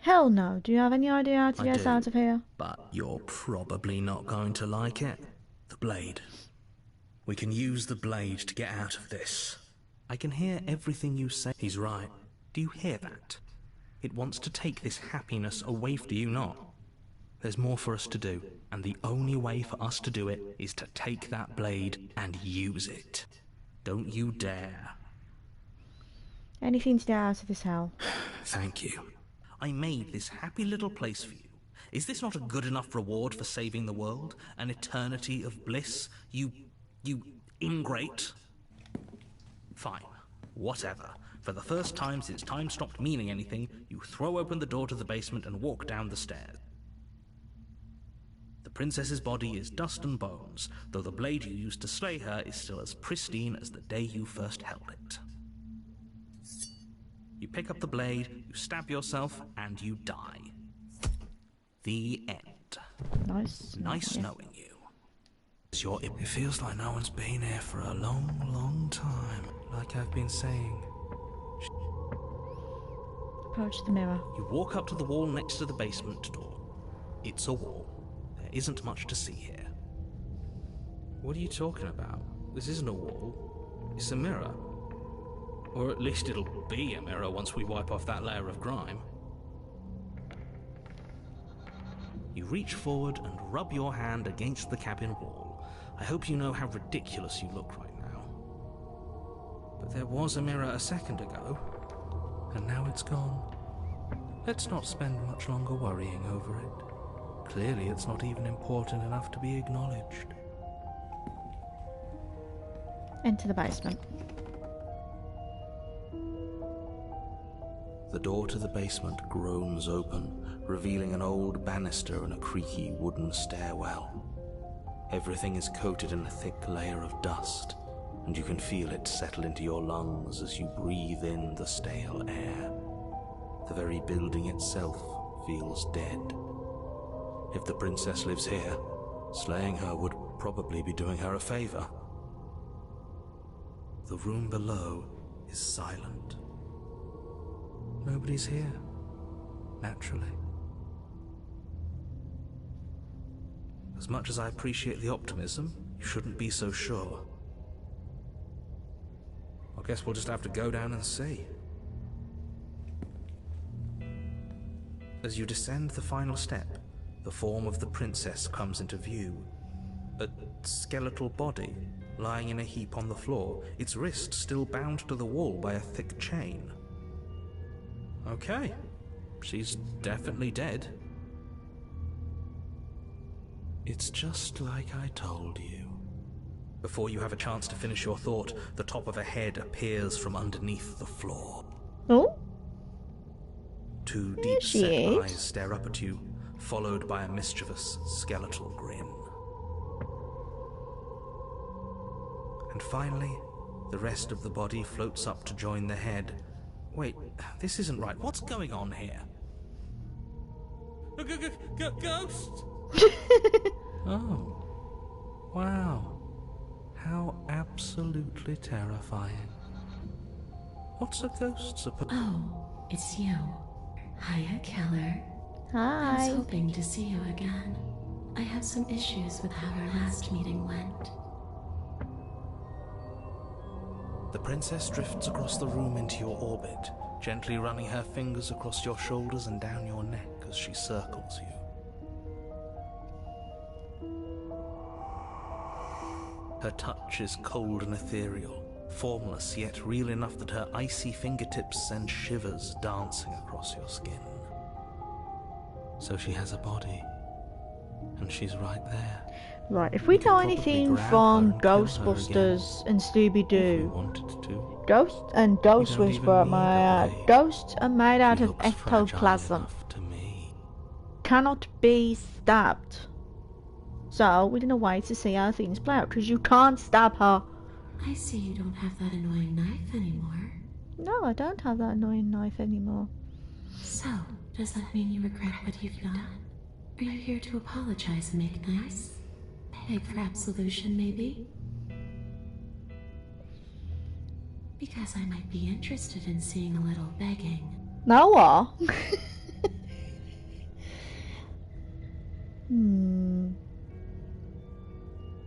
Hell no. Do you have any idea how to I get us do. out of here? But you're probably not going to like it. The blade. We can use the blade to get out of this. I can hear everything you say. He's right. Do you hear that? It wants to take this happiness away from you, not? There's more for us to do, and the only way for us to do it is to take that blade and use it. Don't you dare. Anything to get out of this hell. Thank you. I made this happy little place for you. Is this not a good enough reward for saving the world? An eternity of bliss? You ingrate? Fine. Whatever. For the first time since time stopped meaning anything, you throw open the door to the basement and walk down the stairs. The princess's body is dust and bones, though the blade you used to slay her is still as pristine as the day you first held it. You pick up the blade, you stab yourself, and you die. The end. Nice. Nice Yeah. knowing you. It feels like no one's been here for a long, long time. Like I've been saying. Approach the mirror. You walk up to the wall next to the basement door. It's a wall. There isn't much to see here. What are you talking about? This isn't a wall. It's a mirror. Or at least it'll be a mirror once we wipe off that layer of grime. You reach forward and rub your hand against the cabin wall. I hope you know how ridiculous you look right now. But there was a mirror a second ago, and now it's gone. Let's not spend much longer worrying over it. Clearly it's not even important enough to be acknowledged. Enter the basement. The door to the basement groans open, revealing an old banister and a creaky wooden stairwell. Everything is coated in a thick layer of dust, and you can feel it settle into your lungs as you breathe in the stale air. The very building itself feels dead. If the princess lives here, slaying her would probably be doing her a favor. The room below is silent. Nobody's here, naturally. As much as I appreciate the optimism, you shouldn't be so sure. I guess we'll just have to go down and see. As you descend the final step, the form of the princess comes into view. A skeletal body lying in a heap on the floor, its wrist still bound to the wall by a thick chain. Okay, she's definitely dead. It's just like I told you. Before you have a chance to finish your thought, the top of a head appears from underneath the floor. Oh? Two There she deep-set is. eyes stare up at you, followed by a mischievous skeletal grin. And finally, the rest of the body floats up to join the head. Wait, this isn't right. What's going on here? Ghost! Oh. Wow. How absolutely terrifying. What's a ghost supposed to... Oh, it's you. Hiya, Killer. I Hi. was hoping to see you again. I have some issues with how our last meeting went. The princess drifts across the room into your orbit, gently running her fingers across your shoulders and down your neck as she circles you. Her touch is cold and ethereal, formless yet real enough that her icy fingertips send shivers dancing across your skin. So she has a body. And she's right there. Right, if we could know probably anything grab her from and kill her Ghostbusters and If we Scooby-Doo, wanted to. Ghost and Ghost We don't Whisperer, even my need a blade. ghosts are made out She of looks fragile ectoplasm, enough to me. cannot be stabbed. So we're gonna wait to see how things play out, because you can't stab her. I see you don't have that annoying knife anymore. No, I don't have that annoying knife anymore. So, does that mean you regret what you've done? Are you here to apologize and make nice? Beg for absolution, maybe? Because I might be interested in seeing a little begging. Noah?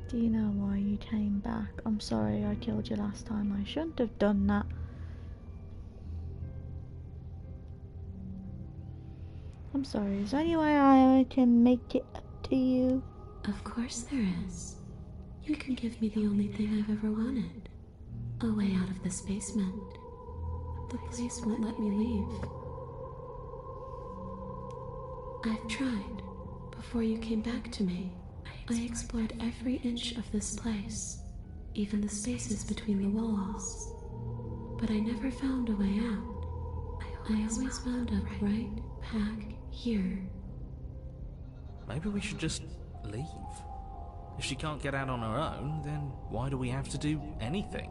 Do you know why you came back? I'm sorry I killed you last time. I shouldn't have done that. I'm sorry. Is there any way I can make it up to you? Of course there is. You can give me the only thing I've ever wanted. A way out of this basement. The place won't let me leave. I've tried. Before you came back to me, I explored every inch of this place, even the spaces between the walls. But I never found a way out. I always wound up right back here. Maybe we should just leave. If she can't get out on her own, then why do we have to do anything?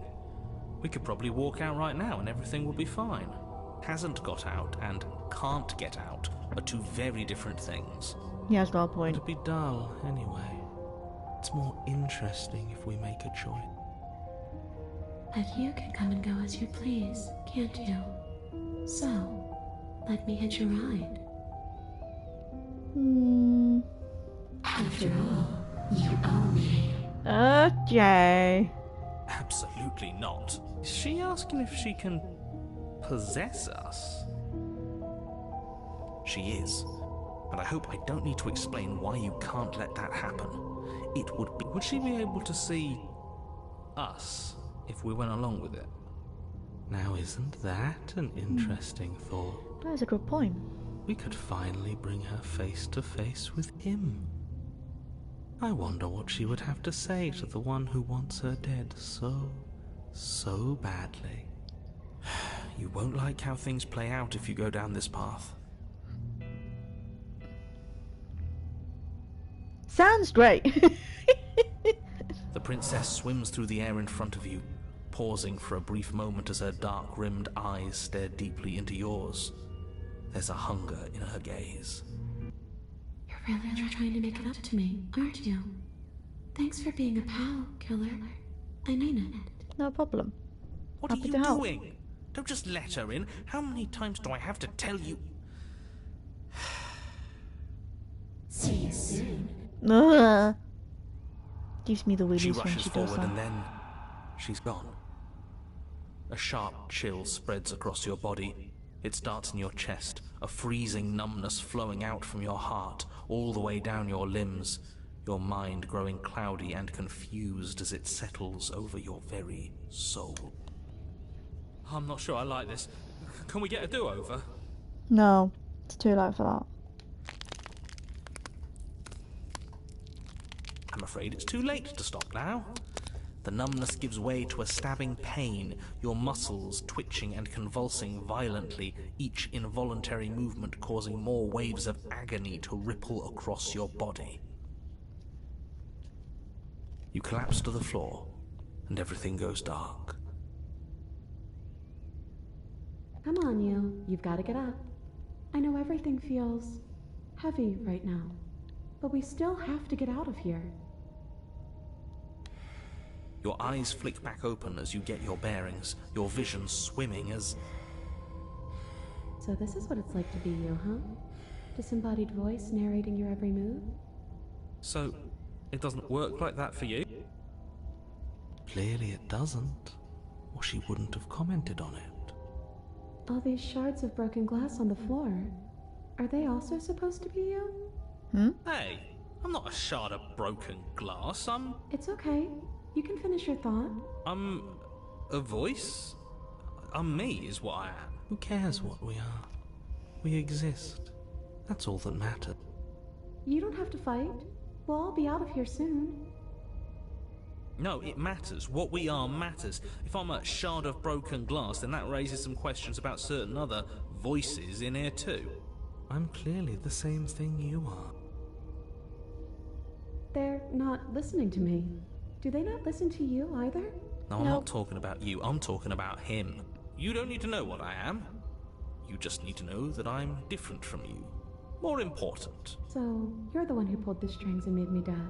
We could probably walk out right now and everything will be fine. Hasn't got out and can't get out are two very different things. He has got a point. It'd be dull anyway. It's more interesting if we make a choice. But you can come and go as you please, can't you? So, let me hitch a ride. After all, you owe me. Okay. Absolutely not. Is she asking if she can possess us? She is. And I hope I don't need to explain why you can't let that happen. It would be... Would she be able to see us if we went along with it? Now isn't that an interesting thought? That's a good point. We could finally bring her face to face with him. I wonder what she would have to say to the one who wants her dead so badly. You won't like how things play out if you go down this path. Sounds great. The princess swims through the air in front of you, pausing for a brief moment as her dark-rimmed eyes stare deeply into yours. There's a hunger in her gaze. You're really trying to make it up to me, aren't you? Thanks for being a pal, Killer. I mean it. No problem. What Happy are to you help. doing? Don't just let her in. How many times do I have to tell you? See you soon. Ugh. Gives me the She willies when rushes she does forward that. and then she's gone. A sharp chill spreads across your body. It starts in your chest, a freezing numbness flowing out from your heart, all the way down your limbs, your mind growing cloudy and confused as it settles over your very soul. I'm not sure I like this. Can we get a do-over? No, it's too late for that. I'm afraid it's too late to stop now. The numbness gives way to a stabbing pain, your muscles twitching and convulsing violently, each involuntary movement causing more waves of agony to ripple across your body. You collapse to the floor, and everything goes dark. Come on, you've got to get up. I know everything feels heavy right now, but we still have to get out of here. Your eyes flick back open as you get your bearings, your vision swimming as... So this is what it's like to be you, huh? Disembodied voice narrating your every move? So, it doesn't work like that for you? Clearly it doesn't, or she wouldn't have commented on it. All these shards of broken glass on the floor, are they also supposed to be you? Hey, I'm not a shard of broken glass, It's okay. You can finish your thought. I'm a voice? I'm me is what I am. Who cares what we are? We exist. That's all that matters. You don't have to fight. We'll all be out of here soon. No, it matters. What we are matters. If I'm a shard of broken glass, then that raises some questions about certain other voices in here too. I'm clearly the same thing you are. They're not listening to me. Do they not listen to you either? No, I'm not talking about you. I'm talking about him. You don't need to know what I am. You just need to know that I'm different from you. More important. So, you're the one who pulled the strings and made me dead.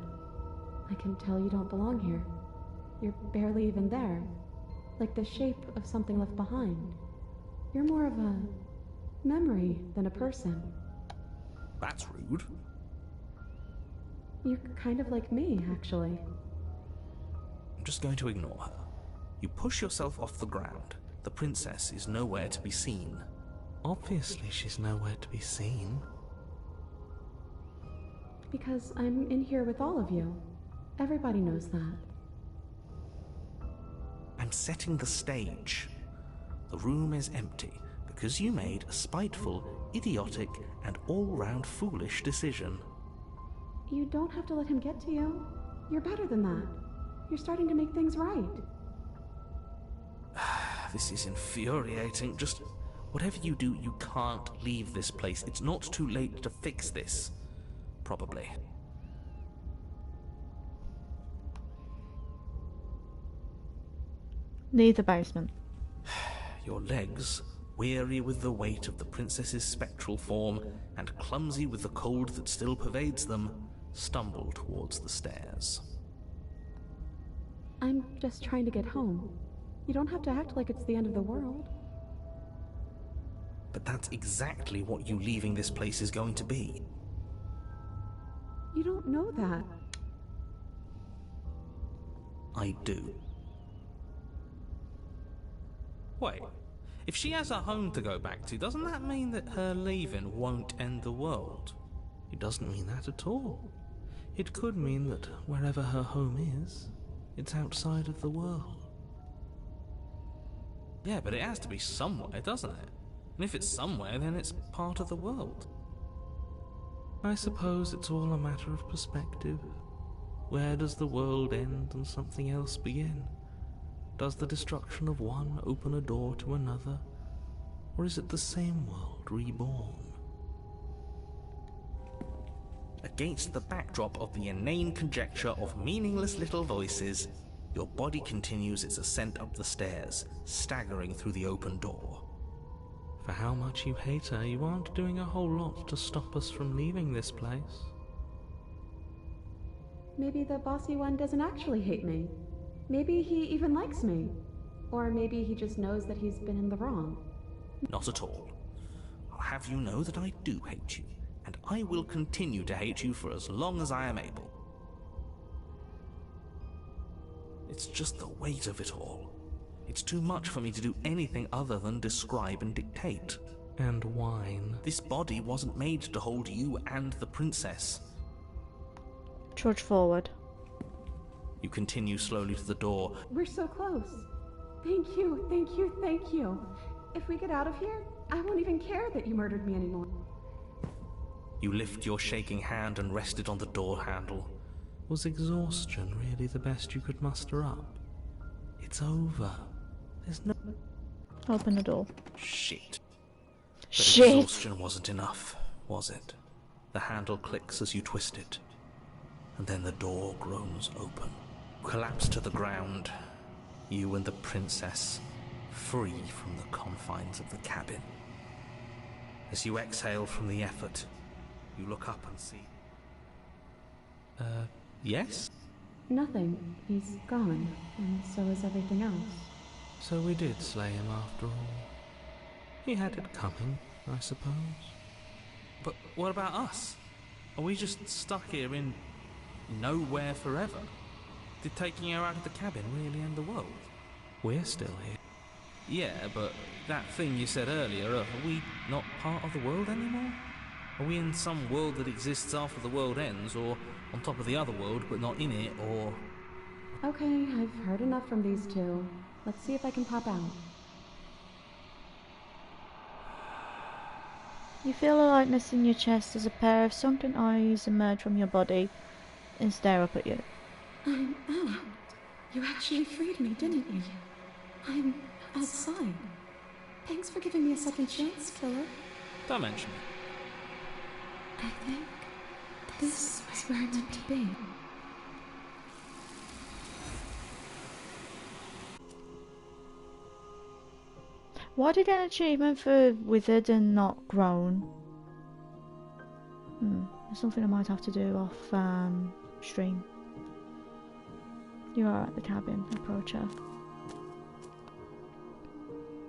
I can tell you don't belong here. You're barely even there. Like the shape of something left behind. You're more of a memory than a person. That's rude. You're kind of like me, actually. I'm just going to ignore her. You push yourself off the ground. The princess is nowhere to be seen. Obviously she's nowhere to be seen. Because I'm in here with all of you. Everybody knows that. I'm setting the stage. The room is empty because you made a spiteful, idiotic, and all-round foolish decision. You don't have to let him get to you. You're better than that. You're starting to make things right. This is infuriating. Just whatever you do, you can't leave this place. It's not too late to fix this. Probably. Leave the basement. Your legs, weary with the weight of the princess's spectral form and clumsy with the cold that still pervades them, stumble towards the stairs. I'm just trying to get home. You don't have to act like it's the end of the world. But that's exactly what you leaving this place is going to be. You don't know that. I do. Wait, if she has a home to go back to, doesn't that mean that her leaving won't end the world? It doesn't mean that at all. It could mean that wherever her home is, it's outside of the world. Yeah, but it has to be somewhere, doesn't it? And if it's somewhere, then it's part of the world. I suppose it's all a matter of perspective. Where does the world end and something else begin? Does the destruction of one open a door to another? Or is it the same world reborn? Against the backdrop of the inane conjecture of meaningless little voices, your body continues its ascent up the stairs, staggering through the open door. For how much you hate her, you aren't doing a whole lot to stop us from leaving this place. Maybe the bossy one doesn't actually hate me. Maybe he even likes me. Or maybe he just knows that he's been in the wrong. Not at all. I'll have you know that I do hate you, and I will continue to hate you for as long as I am able. It's just the weight of it all. It's too much for me to do anything other than describe and dictate. And wine. This body wasn't made to hold you and the princess. Trudge forward. You continue slowly to the door. We're so close. Thank you, thank you, thank you. If we get out of here, I won't even care that you murdered me anymore. You lift your shaking hand and rest it on the door handle. Was exhaustion really the best you could muster up? It's over. There's no... Open the door. Shit. But Shit! exhaustion wasn't enough, was it? The handle clicks as you twist it, and then the door groans open. Collapse to the ground, you and the princess, free from the confines of the cabin. As you exhale from the effort, you look up and see... yes? Nothing. He's gone, and so is everything else. So we did slay him after all. He had it coming, I suppose. But what about us? Are we just stuck here in nowhere forever? Did taking her out of the cabin really end the world? We're still here. Yeah, but that thing you said earlier, are we not part of the world anymore? Are we in some world that exists after the world ends, or on top of the other world but not in it, or... Okay, I've heard enough from these two. Let's see if I can pop out. You feel a lightness in your chest as a pair of sunken eyes emerge from your body and stare up at you. I'm out. You actually freed me, didn't you? I'm outside. Thanks for giving me a second chance, killer. Don't mention it. I think this is where I'm meant to be. Why did an achievement for withered and not grown? There's something I might have to do off stream. You are at the cabin. Approach her.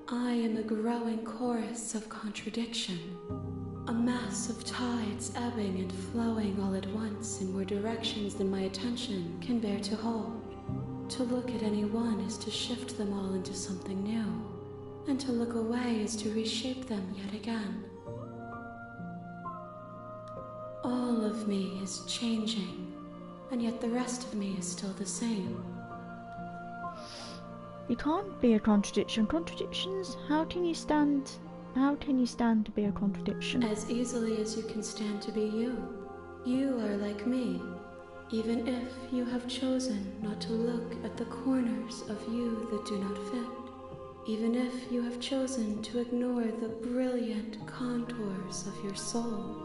I am a growing chorus of contradiction. A mass of tides ebbing and flowing all at once in more directions than my attention can bear to hold. To look at any one is to shift them all into something new, and to look away is to reshape them yet again. All of me is changing, and yet the rest of me is still the same. You can't be a contradiction. Contradictions? How can you stand to be a contradiction? As easily as you can stand to be you. You are like me, even if you have chosen not to look at the corners of you that do not fit. Even if you have chosen to ignore the brilliant contours of your soul.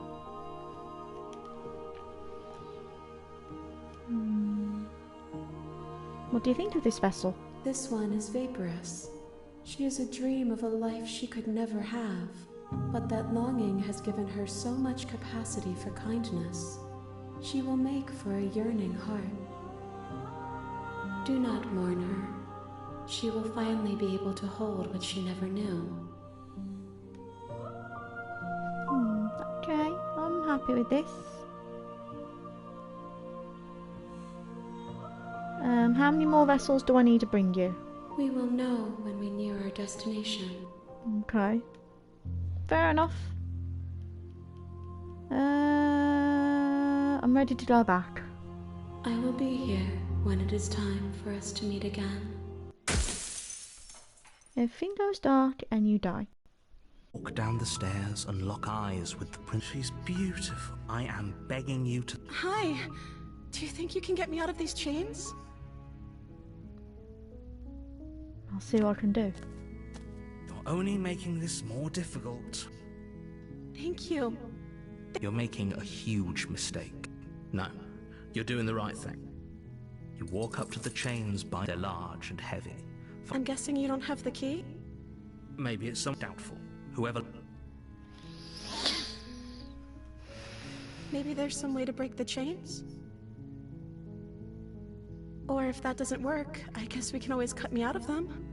What do you think of this vessel? This one is vaporous. She is a dream of a life she could never have, but that longing has given her so much capacity for kindness. She will make for a yearning heart. Do not mourn her. She will finally be able to hold what she never knew. Okay, I'm happy with this. How many more vessels do I need to bring you? We will know when we near our destination. Okay. Fair enough. I'm ready to go back. I will be here when it is time for us to meet again. Everything goes dark and you die. Walk down the stairs and lock eyes with the prince. She's beautiful. I am begging you to... Hi! Do you think you can get me out of these chains? I'll see what I can do. You're only making this more difficult. Thank you. You're making a huge mistake. No, you're doing the right thing. You walk up to the chains by... They're large and heavy. I'm guessing you don't have the key? Maybe it's some doubtful. Whoever... Maybe there's some way to break the chains? Or if that doesn't work, I guess we can always cut me out of them.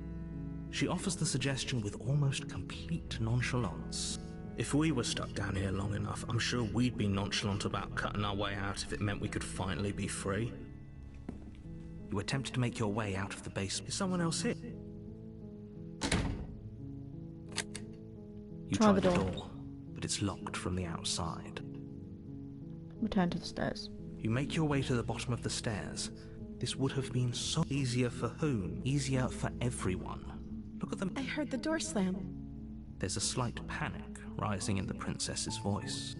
She offers the suggestion with almost complete nonchalance. If we were stuck down here long enough, I'm sure we'd be nonchalant about cutting our way out if it meant we could finally be free. You attempt to make your way out of the basement. Is someone else here? You Try try the the door. door, but it's locked from the outside. Return to the stairs. You make your way to the bottom of the stairs. This would have been so easier for whom? Easier for everyone. Look at them. I heard the door slam. There's a slight panic rising in the princess's voice.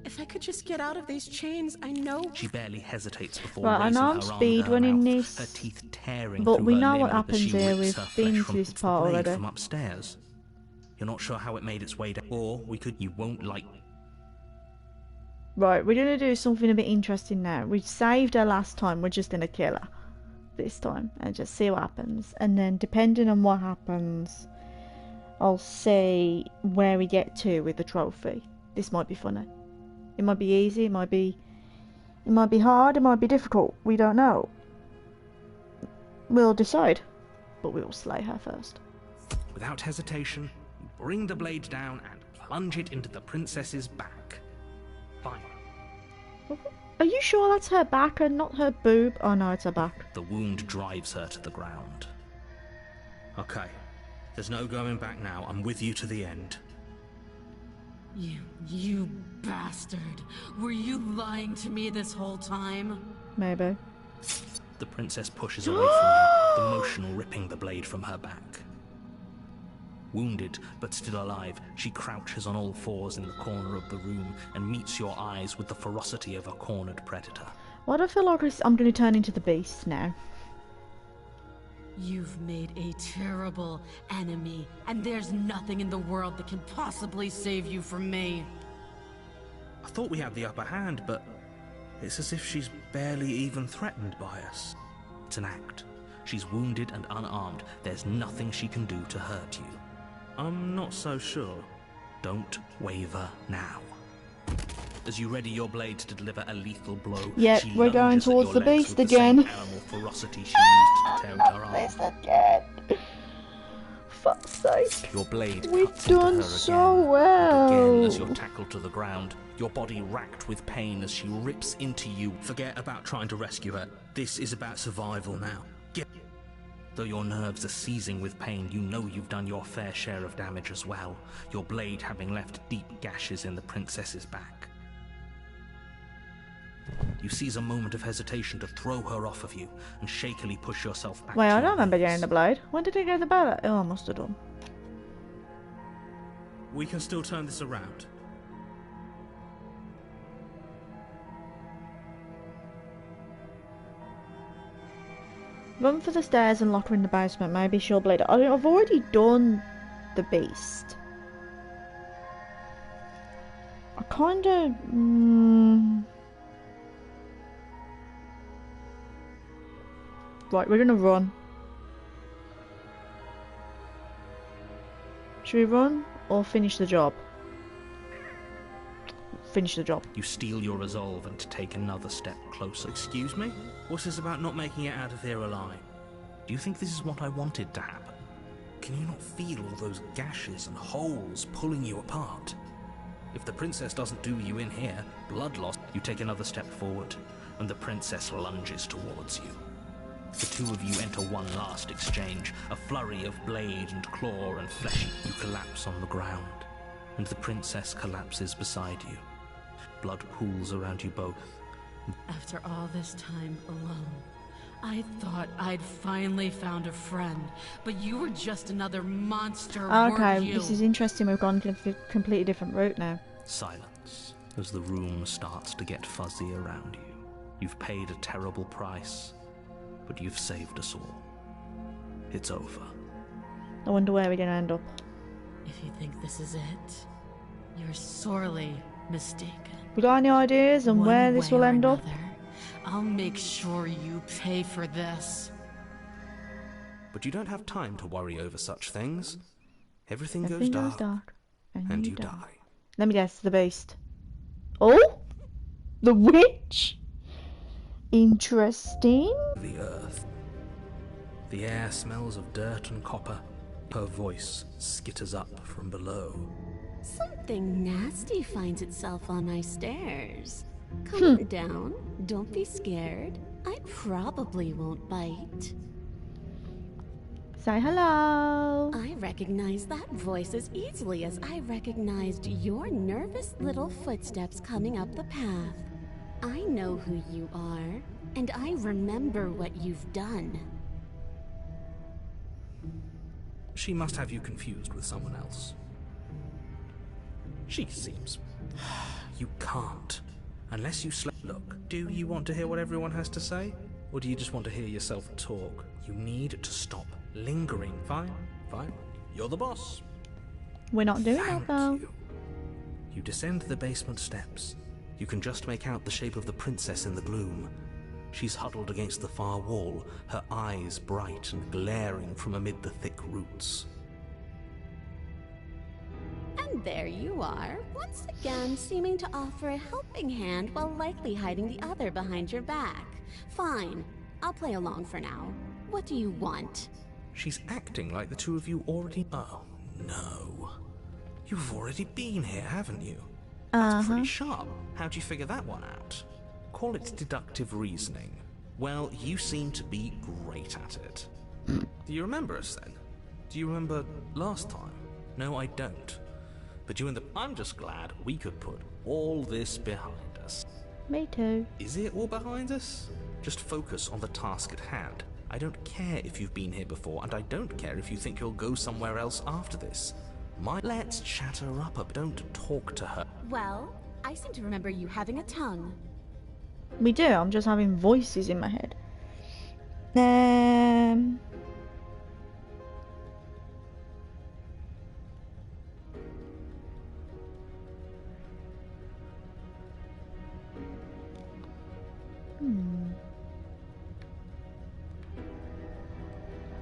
If I could just get out of these chains, I know. She barely hesitates before Right, I raising know her I'm arm to speed her running mouth, this, her teeth tearing but through we her know what limb as she happens here. rips We've her been flesh to from this the part blade already. from upstairs. You're not sure how it made its way down, or we could. You won't like. Right, we're gonna do something a bit interesting now. We saved her last time. We're just gonna kill her this time and just see what happens. And then, depending on what happens, I'll see where we get to with the trophy. This might be funny. It might be easy. It might be hard. It might be difficult. We don't know. We'll decide, but we will slay her first. Without hesitation, you bring the blade down and plunge it into the princess's back. Fine. Are you sure that's her back and not her boob? Oh no, it's her back. The wound drives her to the ground. Okay. There's no going back now. I'm with you to the end. You bastard. Were you lying to me this whole time? Maybe. The princess pushes away from you, the motion ripping the blade from her back. Wounded, but still alive, she crouches on all fours in the corner of the room and meets your eyes with the ferocity of a cornered predator. Why do I feel like I'm going to turn into the beast now? You've made a terrible enemy, and there's nothing in the world that can possibly save you from me. I thought we had the upper hand, but it's as if she's barely even threatened by us. It's an act. She's wounded and unarmed. There's nothing she can do to hurt you. I'm not so sure. Don't waver now. As you ready your blade to deliver a lethal blow, Yep, she we're going lunges at towards your the legs beast with the same again. animal ferocity she used to tear at her arm. Again. Fuck's sake. Your blade We've cuts into done her so again. well. And again, as you're tackled to the ground, your body racked with pain as she rips into you. Forget about trying to rescue her. This is about survival now. Though your nerves are seizing with pain, you know you've done your fair share of damage as well, your blade having left deep gashes in the princess's back. You seize a moment of hesitation to throw her off of you and shakily push yourself back. Wait, to I your don't remember knees. getting the blade. When did I get the blade? Oh, I must have done. We can still turn this around. Run for the stairs and lock her in the basement. Maybe she'll bleed. I've already done the beast. I kind of... Right, we're gonna run. Should we run or finish the job? Finish the job. You steel your resolve and take another step closer. Excuse me? What's this about not making it out of here alive? Do you think this is what I wanted to happen? Can you not feel all those gashes and holes pulling you apart? If the princess doesn't do you in here, blood loss, you take another step forward, and the princess lunges towards you. The two of you enter one last exchange, a flurry of blade and claw and flesh. You collapse on the ground, and the princess collapses beside you. Blood pools around you both. After all this time alone, I thought I'd finally found a friend, but you were just another monster, Okay, weren't you? this is interesting. We've gone a completely different route now. Silence as the room starts to get fuzzy around you. You've paid a terrible price, but you've saved us all. It's over. I wonder where we're going to end up. If you think this is it, you're sorely mistaken. We got any ideas on One where this way will or end up? another, I'll make sure you pay for this. But you don't have time to worry over such things. Everything Everything goes goes dark, dark, and you die. Let me guess, the beast. Oh? The witch? Interesting. The earth. The air smells of dirt and copper. Her voice skitters up from below. Something nasty finds itself on my stairs. Calm down. Don't be scared. I probably won't bite. Say hello. I recognize that voice as easily as I recognized your nervous little footsteps coming up the path. I know who you are, and I remember what you've done. She must have you confused with someone else. She seems... You can't. Unless you Look, do you want to hear what everyone has to say? Or do you just want to hear yourself talk? You need to stop lingering. Fine, fine. You're the boss. We're not doing Thank that though. You descend the basement steps. You can just make out the shape of the princess in the gloom. She's huddled against the far wall, her eyes bright and glaring from amid the thick roots. And there you are, once again seeming to offer a helping hand while likely hiding the other behind your back. Fine, I'll play along for now. What do you want? She's acting like the two of you already... Oh, no. You've already been here, haven't you? That's pretty sharp. How'd you figure that one out? Call it deductive reasoning. Well, you seem to be great at it. Do you remember us then? Do you remember last time? No, I don't. But you and the... I'm just glad we could put all this behind us. Me too. Is it all behind us? Just focus on the task at hand. I don't care if you've been here before, and I don't care if you think you'll go somewhere else after this. Let's chat her up, but don't talk to her. Well, I seem to remember you having a tongue. We do, I'm just having voices in my head.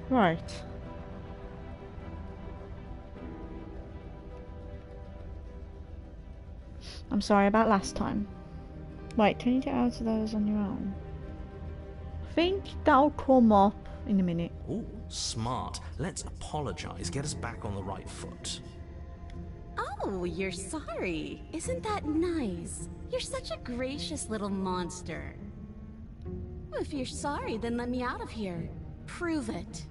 Right. I'm sorry about last time. Wait, can you get out of those on your own? I think that'll come up in a minute. Ooh, smart. Let's apologize. Get us back on the right foot. Oh, you're sorry. Isn't that nice? You're such a gracious little monster. If you're sorry, then let me out of here. Prove it.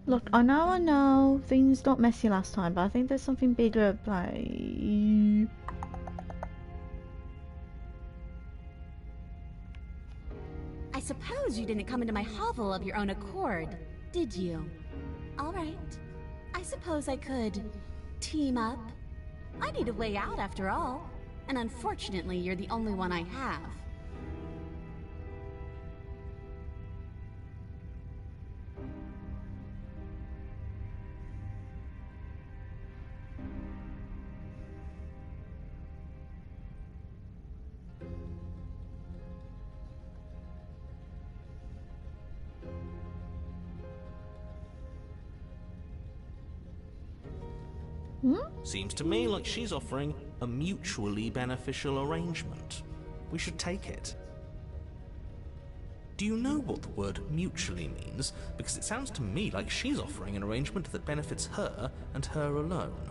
Look, I know, things got messy last time, but I think there's something bigger at play. I suppose you didn't come into my hovel of your own accord, did you? Alright. I suppose I could team up. I need a way out after all, and unfortunately you're the only one I have. Seems to me like she's offering a mutually beneficial arrangement. We should take it. Do you know what the word mutually means? Because it sounds to me like she's offering an arrangement that benefits her and her alone.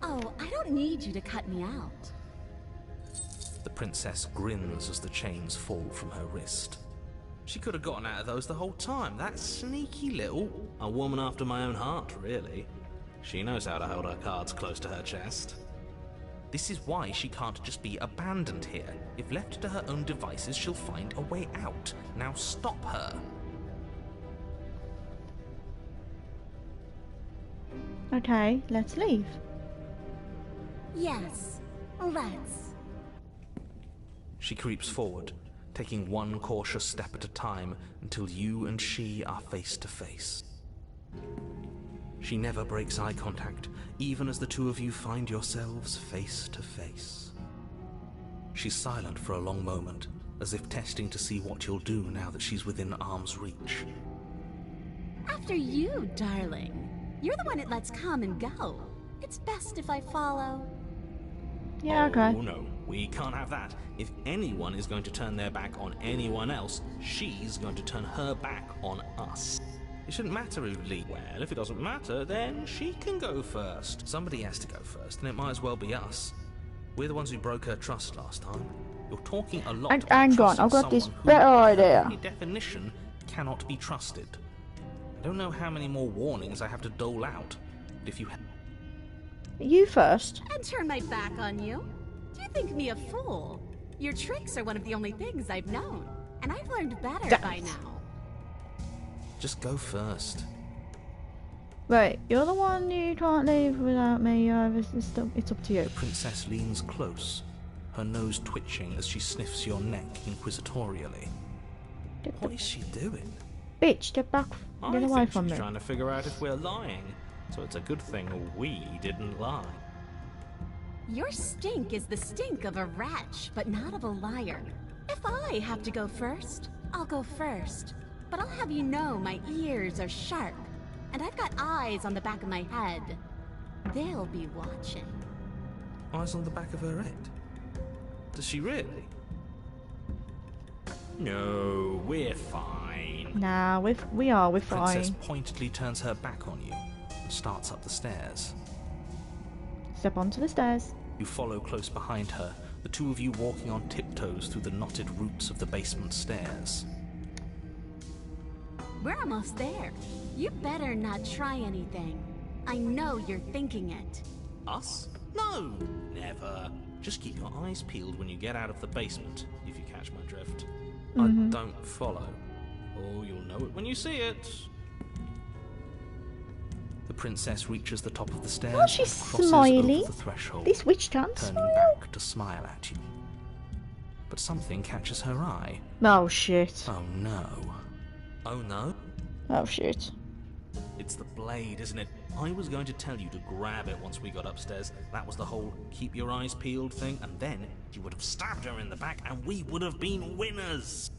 Oh, I don't need you to cut me out. The princess grins as the chains fall from her wrist. She could have gotten out of those the whole time. That sneaky little... A woman after my own heart, really. She knows how to hold her cards close to her chest. This is why she can't just be abandoned here. If left to her own devices, she'll find a way out. Now stop her. Okay, let's leave. Yes, let's. She creeps forward, taking one cautious step at a time until you and she are face to face. She never breaks eye contact, even as the two of you find yourselves face to face. She's silent for a long moment, as if testing to see what you'll do now that she's within arm's reach. After you, darling. You're the one it lets come and go. It's best if I follow. Yeah, okay. Oh no, we can't have that. If anyone is going to turn their back on anyone else, she's going to turn her back on us. It shouldn't matter who leads. Well, if it doesn't matter, then she can go first. Somebody has to go first, and it might as well be us. We're the ones who broke her trust last time. You're talking a lot about Hang on, trusting I've got this someone who, better idea. by definition, cannot be trusted. I don't know how many more warnings I have to dole out. But if you You first. And turn my back on you? Do you think me a fool? Your tricks are one of the only things I've known. And I've learned better by now. Just go first. Right, you're the one who can't leave without me. It's up to you. The princess leans close, her nose twitching as she sniffs your neck inquisitorially. What is she doing? Bitch, step back. Get away from she's me. trying to figure out if we're lying. So it's a good thing we didn't lie. Your stink is the stink of a wretch, but not of a liar. If I have to go first, I'll go first. But I'll have you know my ears are sharp, and I've got eyes on the back of my head. They'll be watching. Eyes on the back of her head? Does she really? No, we're fine. Nah, we're Princess fine. pointedly turns her back on you and starts up the stairs. Step onto the stairs. You follow close behind her, the two of you walking on tiptoes through the knotted roots of the basement stairs. We're almost there. You better not try anything. I know you're thinking it. Us? No, never. Just keep your eyes peeled when you get out of the basement, if you catch my drift. I don't follow. Oh, you'll know it when you see it. The princess reaches the top of the stairs Oh, she's and crosses smiling. over the threshold, This witch can't turning smile. back to smile at you. But something catches her eye. Oh shit. Oh no. Oh no? Oh shit. It's the blade, isn't it? I was going to tell you to grab it once we got upstairs. That was the whole keep your eyes peeled thing, and then you would have stabbed her in the back and we would have been winners.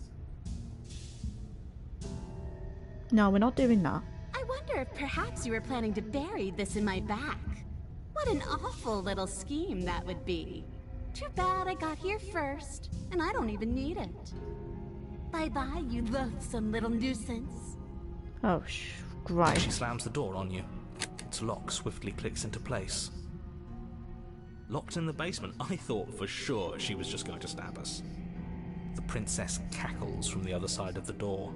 No, we're not doing that. I wonder if perhaps you were planning to bury this in my back. What an awful little scheme that would be. Too bad I got here first, and I don't even need it. Bye-bye, you loathsome little nuisance. Oh, great. She slams the door on you. Its lock swiftly clicks into place. Locked in the basement. I thought for sure she was just going to stab us. The princess cackles from the other side of the door.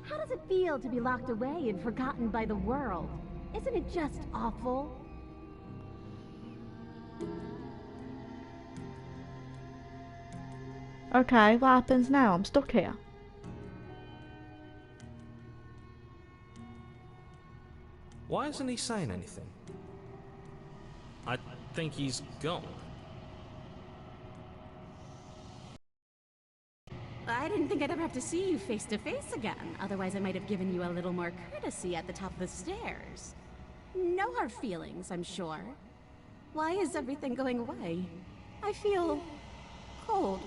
How does it feel to be locked away and forgotten by the world? Isn't it just awful? Okay, what happens now? I'm stuck here. Why isn't he saying anything? I think he's gone. I didn't think I'd ever have to see you face to face again. Otherwise, I might have given you a little more courtesy at the top of the stairs. No hard feelings, I'm sure. Why is everything going away? I feel cold.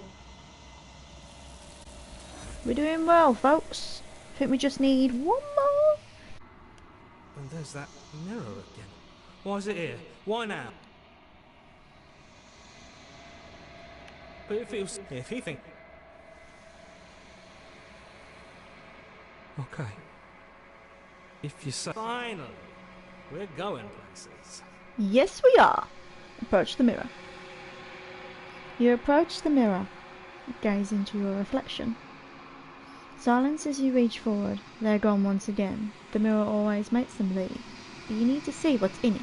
We're doing well, folks. I think we just need one more. And there's that mirror again. Why is it here? Why now? But it feels... if he thinks... Okay. If you say... Finally! We're going places. Yes, we are. Approach the mirror. You approach the mirror. Gaze into your reflection. Silence as you reach forward. They're gone once again. The mirror always makes them leave. But you need to see what's in it.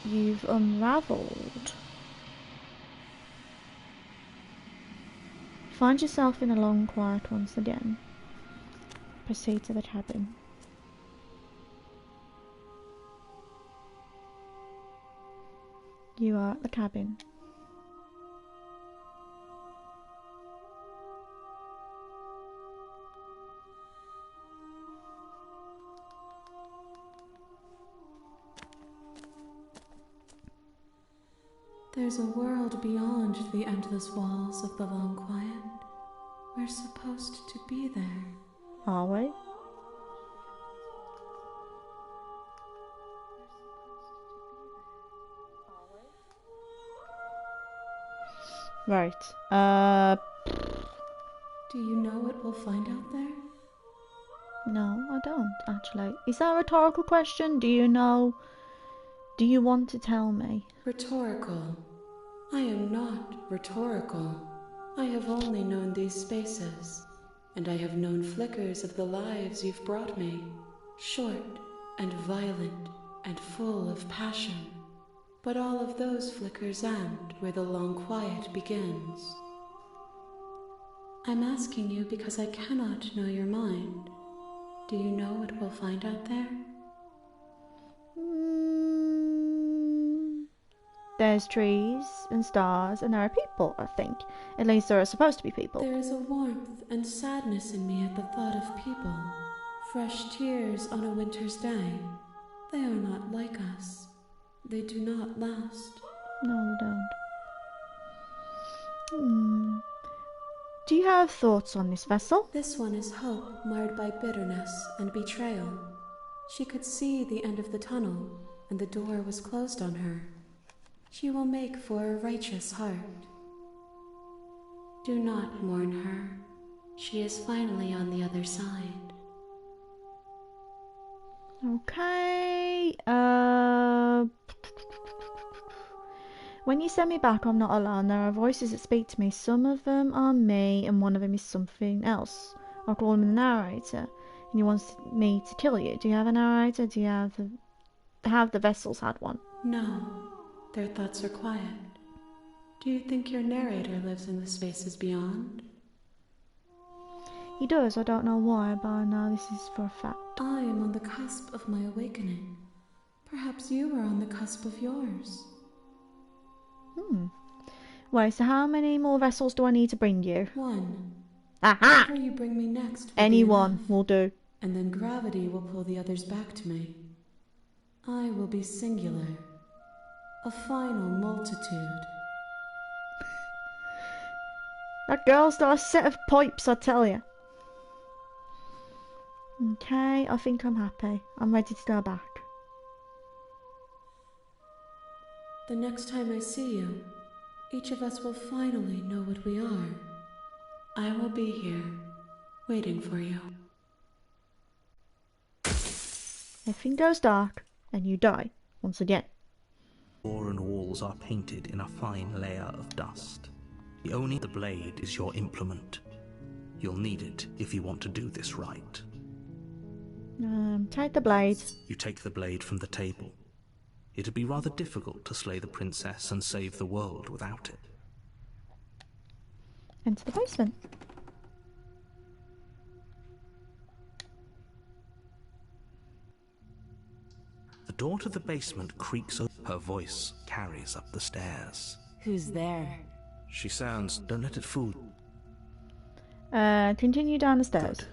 You've unravelled. Find yourself in a long quiet once again. Proceed to the cabin. You are at the cabin. There's a world beyond the endless walls of the long quiet. We're supposed to be there. Are we? Right. Do you know what we'll find out there? No, I don't, actually. Is that a rhetorical question? Do you know? Do you want to tell me? Rhetorical. I am not rhetorical. I have only known these spaces, and I have known flickers of the lives you've brought me. Short and violent and full of passion. But all of those flickers end where the long quiet begins. I'm asking you because I cannot know your mind. Do you know what we'll find out there? There's trees and stars and there are people, I think. At least there are supposed to be people. There is a warmth and sadness in me at the thought of people. Fresh tears on a winter's day. They are not like us. They do not last. No, they don't. Do you have thoughts on this vessel? This one is hope marred by bitterness and betrayal. She could see the end of the tunnel, and the door was closed on her. She will make for a righteous heart. Do not mourn her. She is finally on the other side. Okay. When you send me back, I'm not alone. There are voices that speak to me. Some of them are me, and one of them is something else. I'll call him the narrator, and he wants me to kill you. Do you have a narrator? Do you have the vessels had one? No, their thoughts are quiet. Do you think your narrator lives in the spaces beyond? He does. I don't know why, but I know this is for a fact. I am on the cusp of my awakening. Perhaps you are on the cusp of yours. Wait, so how many more vessels do I need to bring you? One. Aha! Whatever you bring me next will Any be one enough, will do. and then gravity will pull the others back to me. I will be singular. A final multitude. That girl's got a set of pipes, I tell you. Okay, I think I'm happy. I'm ready to go back. The next time I see you, each of us will finally know what we are. I will be here, waiting for you. Everything goes dark, and you die, once again. Floor and walls are painted in a fine layer of dust. The blade is your implement. You'll need it if you want to do this right. Take the blade. You take the blade from the table. It'd be rather difficult to slay the princess and save the world without it. Into the basement. The door to the basement creaks open. Her voice carries up the stairs. Who's there? She sounds... Don't let it fool you. Continue down the stairs. Good.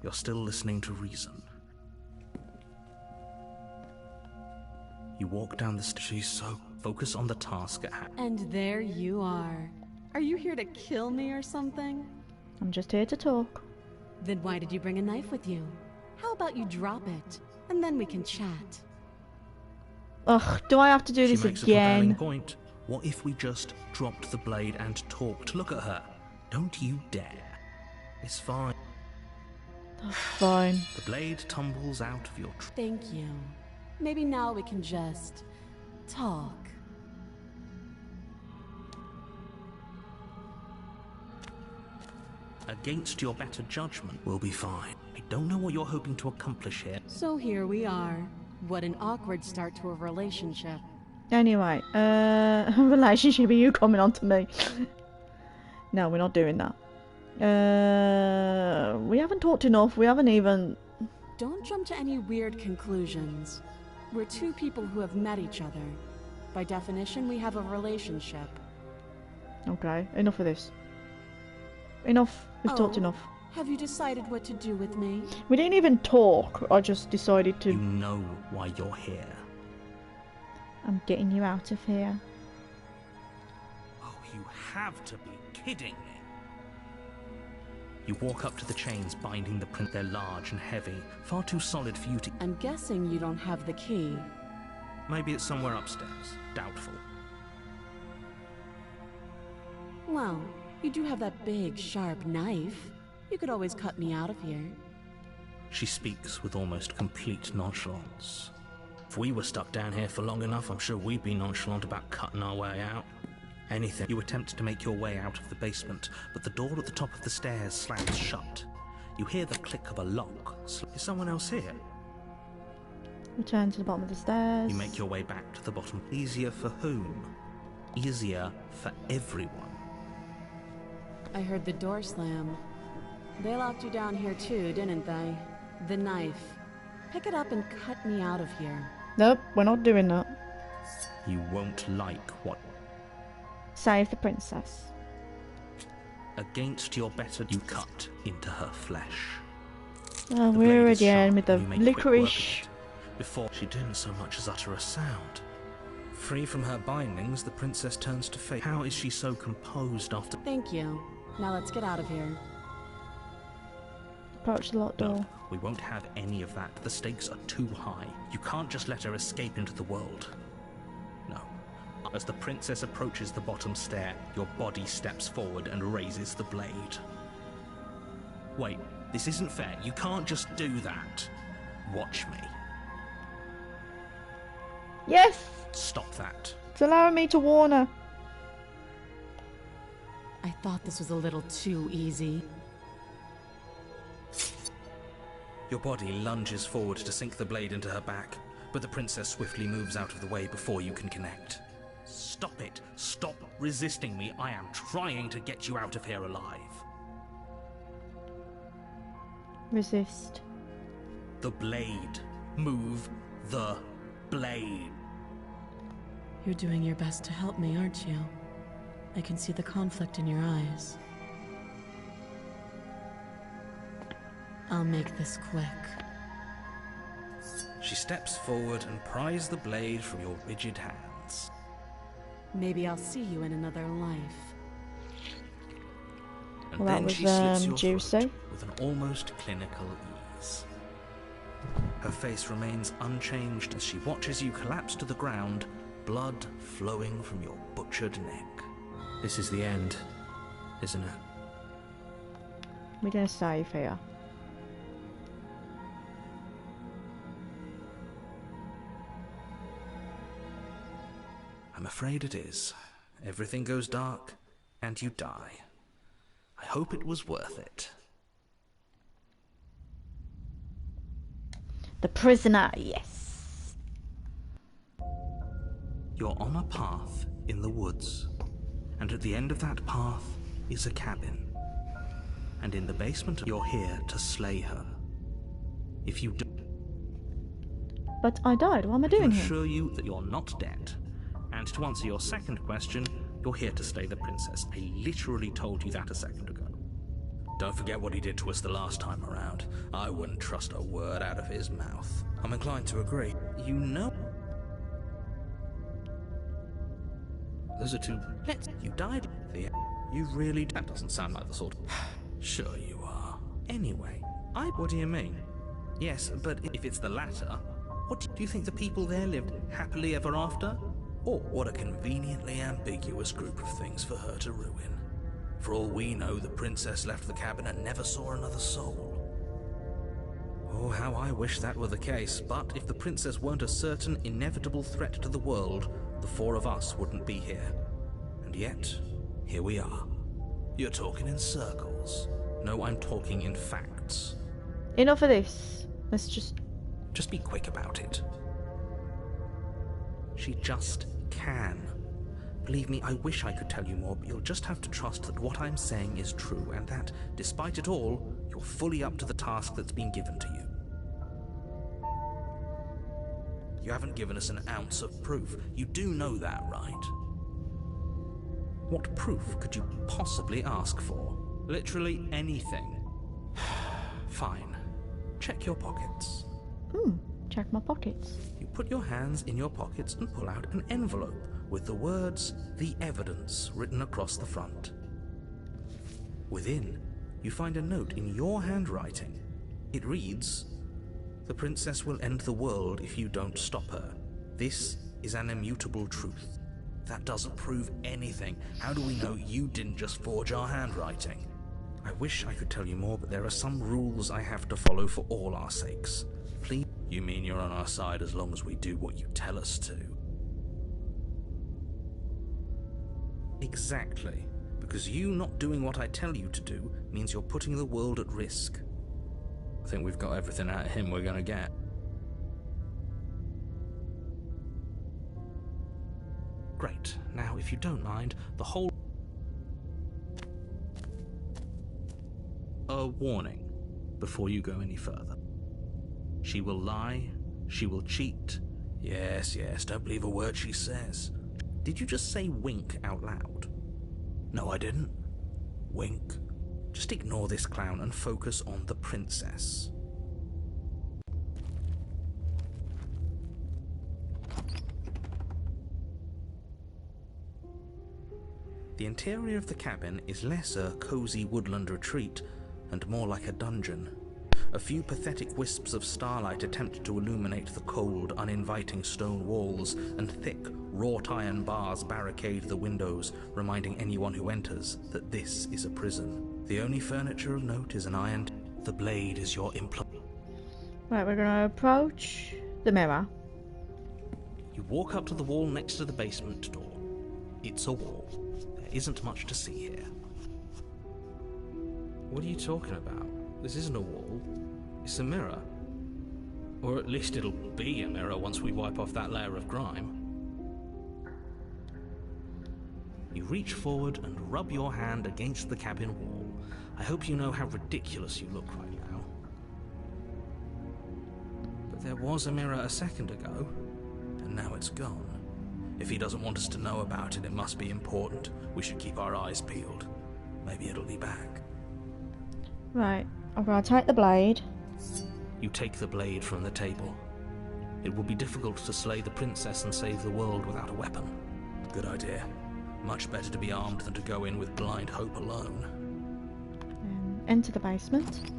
You're still listening to reason. You walk down the stairs. She's so... Focus on the task at hand. And there you are. Are you here to kill me or something? I'm just here to talk. Then why did you bring a knife with you? How about you drop it, and then we can chat? Ugh, do I have to do She this makes a compelling again? point. What if we just dropped the blade and talked? Look at her. Don't you dare. It's fine. Fine. The blade tumbles out of your... Thank you. Maybe now we can just... talk. Against your better judgment, we'll be fine. I don't know what you're hoping to accomplish here. So here we are. What an awkward start to a relationship. Anyway, relationship, are you coming on to me? No, we're not doing that. We haven't talked enough, we haven't even... Don't jump to any weird conclusions. We're two people who have met each other. By definition, we have a relationship. Okay, enough of this. Enough, we've talked enough. Have you decided what to do with me? We didn't even talk, I just decided to... You know why you're here. I'm getting you out of here. you have to be kidding me. You walk up to the chains binding the print. They're large and heavy, far too solid for you to... I'm guessing you don't have the key. Maybe it's somewhere upstairs. Doubtful. Well, you do have that big, sharp knife. You could always cut me out of here. She speaks with almost complete nonchalance. If we were stuck down here for long enough, I'm sure we'd be nonchalant about cutting our way out. Anything. You attempt to make your way out of the basement, but the door at the top of the stairs slams shut. You hear the click of a lock. Is someone else here? Return to the bottom of the stairs. You make your way back to the bottom. Easier for whom? Easier for everyone. I heard the door slam. They locked you down here too, didn't they? The knife. Pick it up and cut me out of here. Nope, we're not doing that. You won't like what... Save the princess. Against your better, you cut into her flesh. Oh, The we're blade is again sharp with the and you make quick work of licorice. it. Before she didn't so much as utter a sound. Free from her bindings, the princess turns to face. How is she so composed after... Thank you. Now let's get out of here. Approach the locked door. No, we won't have any of that. The stakes are too high. You can't just let her escape into the world. No. As the princess approaches the bottom stair, your body steps forward and raises the blade. Wait, this isn't fair. You can't just do that. Watch me. Yes! Stop that. It's allowing me to warn her. I thought this was a little too easy. Your body lunges forward to sink the blade into her back, but the princess swiftly moves out of the way before you can connect. Stop it! Stop resisting me! I am trying to get you out of here alive. Resist. The blade. Move the blade. You're doing your best to help me, aren't you? I can see the conflict in your eyes. I'll make this quick. She steps forward and pries the blade from your rigid hands. Maybe I'll see you in another life. And Well, that then was, she slits your juicy. throat with an almost clinical ease. Her face remains unchanged as she watches you collapse to the ground, blood flowing from your butchered neck. This is the end, isn't it? We're gonna save here. I'm afraid it is. Everything goes dark, and you die. I hope it was worth it. The prisoner, yes. You're on a path in the woods, and at the end of that path is a cabin. And in the basement, you're here to slay her. If you do, But I died. What am I I can doing here? assure you that you're not dead. And to answer your second question, you're here to slay the princess. I literally told you that a second ago. Don't forget what he did to us the last time around. I wouldn't trust a word out of his mouth. I'm inclined to agree. You know... Those are two... You died at the end. You really... That doesn't sound like the sort of... Sure you are. Anyway, What do you mean? Yes, but if it's the latter, what do you think the people there lived happily ever after? Or what a conveniently ambiguous group of things for her to ruin. For all we know, the princess left the cabin and never saw another soul. Oh, how I wish that were the case, but if the princess weren't a certain inevitable threat to the world, the four of us wouldn't be here. And yet, here we are. You're talking in circles. No, I'm talking in facts. Enough of this. Let's just be quick about it. She just can. Believe me, I wish I could tell you more, but you'll just have to trust that what I'm saying is true, and that, despite it all, you're fully up to the task that's been given to you. You haven't given us an ounce of proof. You do know that, right? What proof could you possibly ask for? Literally anything. Fine. Check your pockets. check my pockets. You put your hands in your pockets and pull out an envelope with the words, "The Evidence," written across the front. Within, you find a note in your handwriting. It reads, "The princess will end the world if you don't stop her. This is an immutable truth." That doesn't prove anything. How do we know you didn't just forge our handwriting? I wish I could tell you more, but there are some rules I have to follow for all our sakes. Please. You mean you're on our side as long as we do what you tell us to? Exactly. Because you not doing what I tell you to do means you're putting the world at risk. I think we've got everything out of him we're gonna get. Great. Now, if you don't mind, the whole... A warning before you go any further. She will lie. She will cheat. Yes, don't believe a word she says. Did you just say wink out loud? No, I didn't. Wink. Just ignore this clown and focus on the princess. The interior of the cabin is less a cozy woodland retreat and more like a dungeon. A few pathetic wisps of starlight attempt to illuminate the cold, uninviting stone walls, and thick, wrought iron bars barricade the windows, reminding anyone who enters that this is a prison. The only furniture of note is an iron... The blade is your implement. Right, we're gonna approach the mirror. You walk up to the wall next to the basement door. It's a wall. There isn't much to see here. What are you talking about? This isn't a wall. It's a mirror. Or at least it'll be a mirror once we wipe off that layer of grime. You reach forward and rub your hand against the cabin wall. I hope you know how ridiculous you look right now. But there was a mirror a second ago, and now it's gone. If he doesn't want us to know about it, it must be important. We should keep our eyes peeled. Maybe it'll be back. Right, I'm gonna take the blade. You take the blade from the table. It will be difficult to slay the princess and save the world without a weapon. Good idea. Much better to be armed than to go in with blind hope alone. Enter the basement.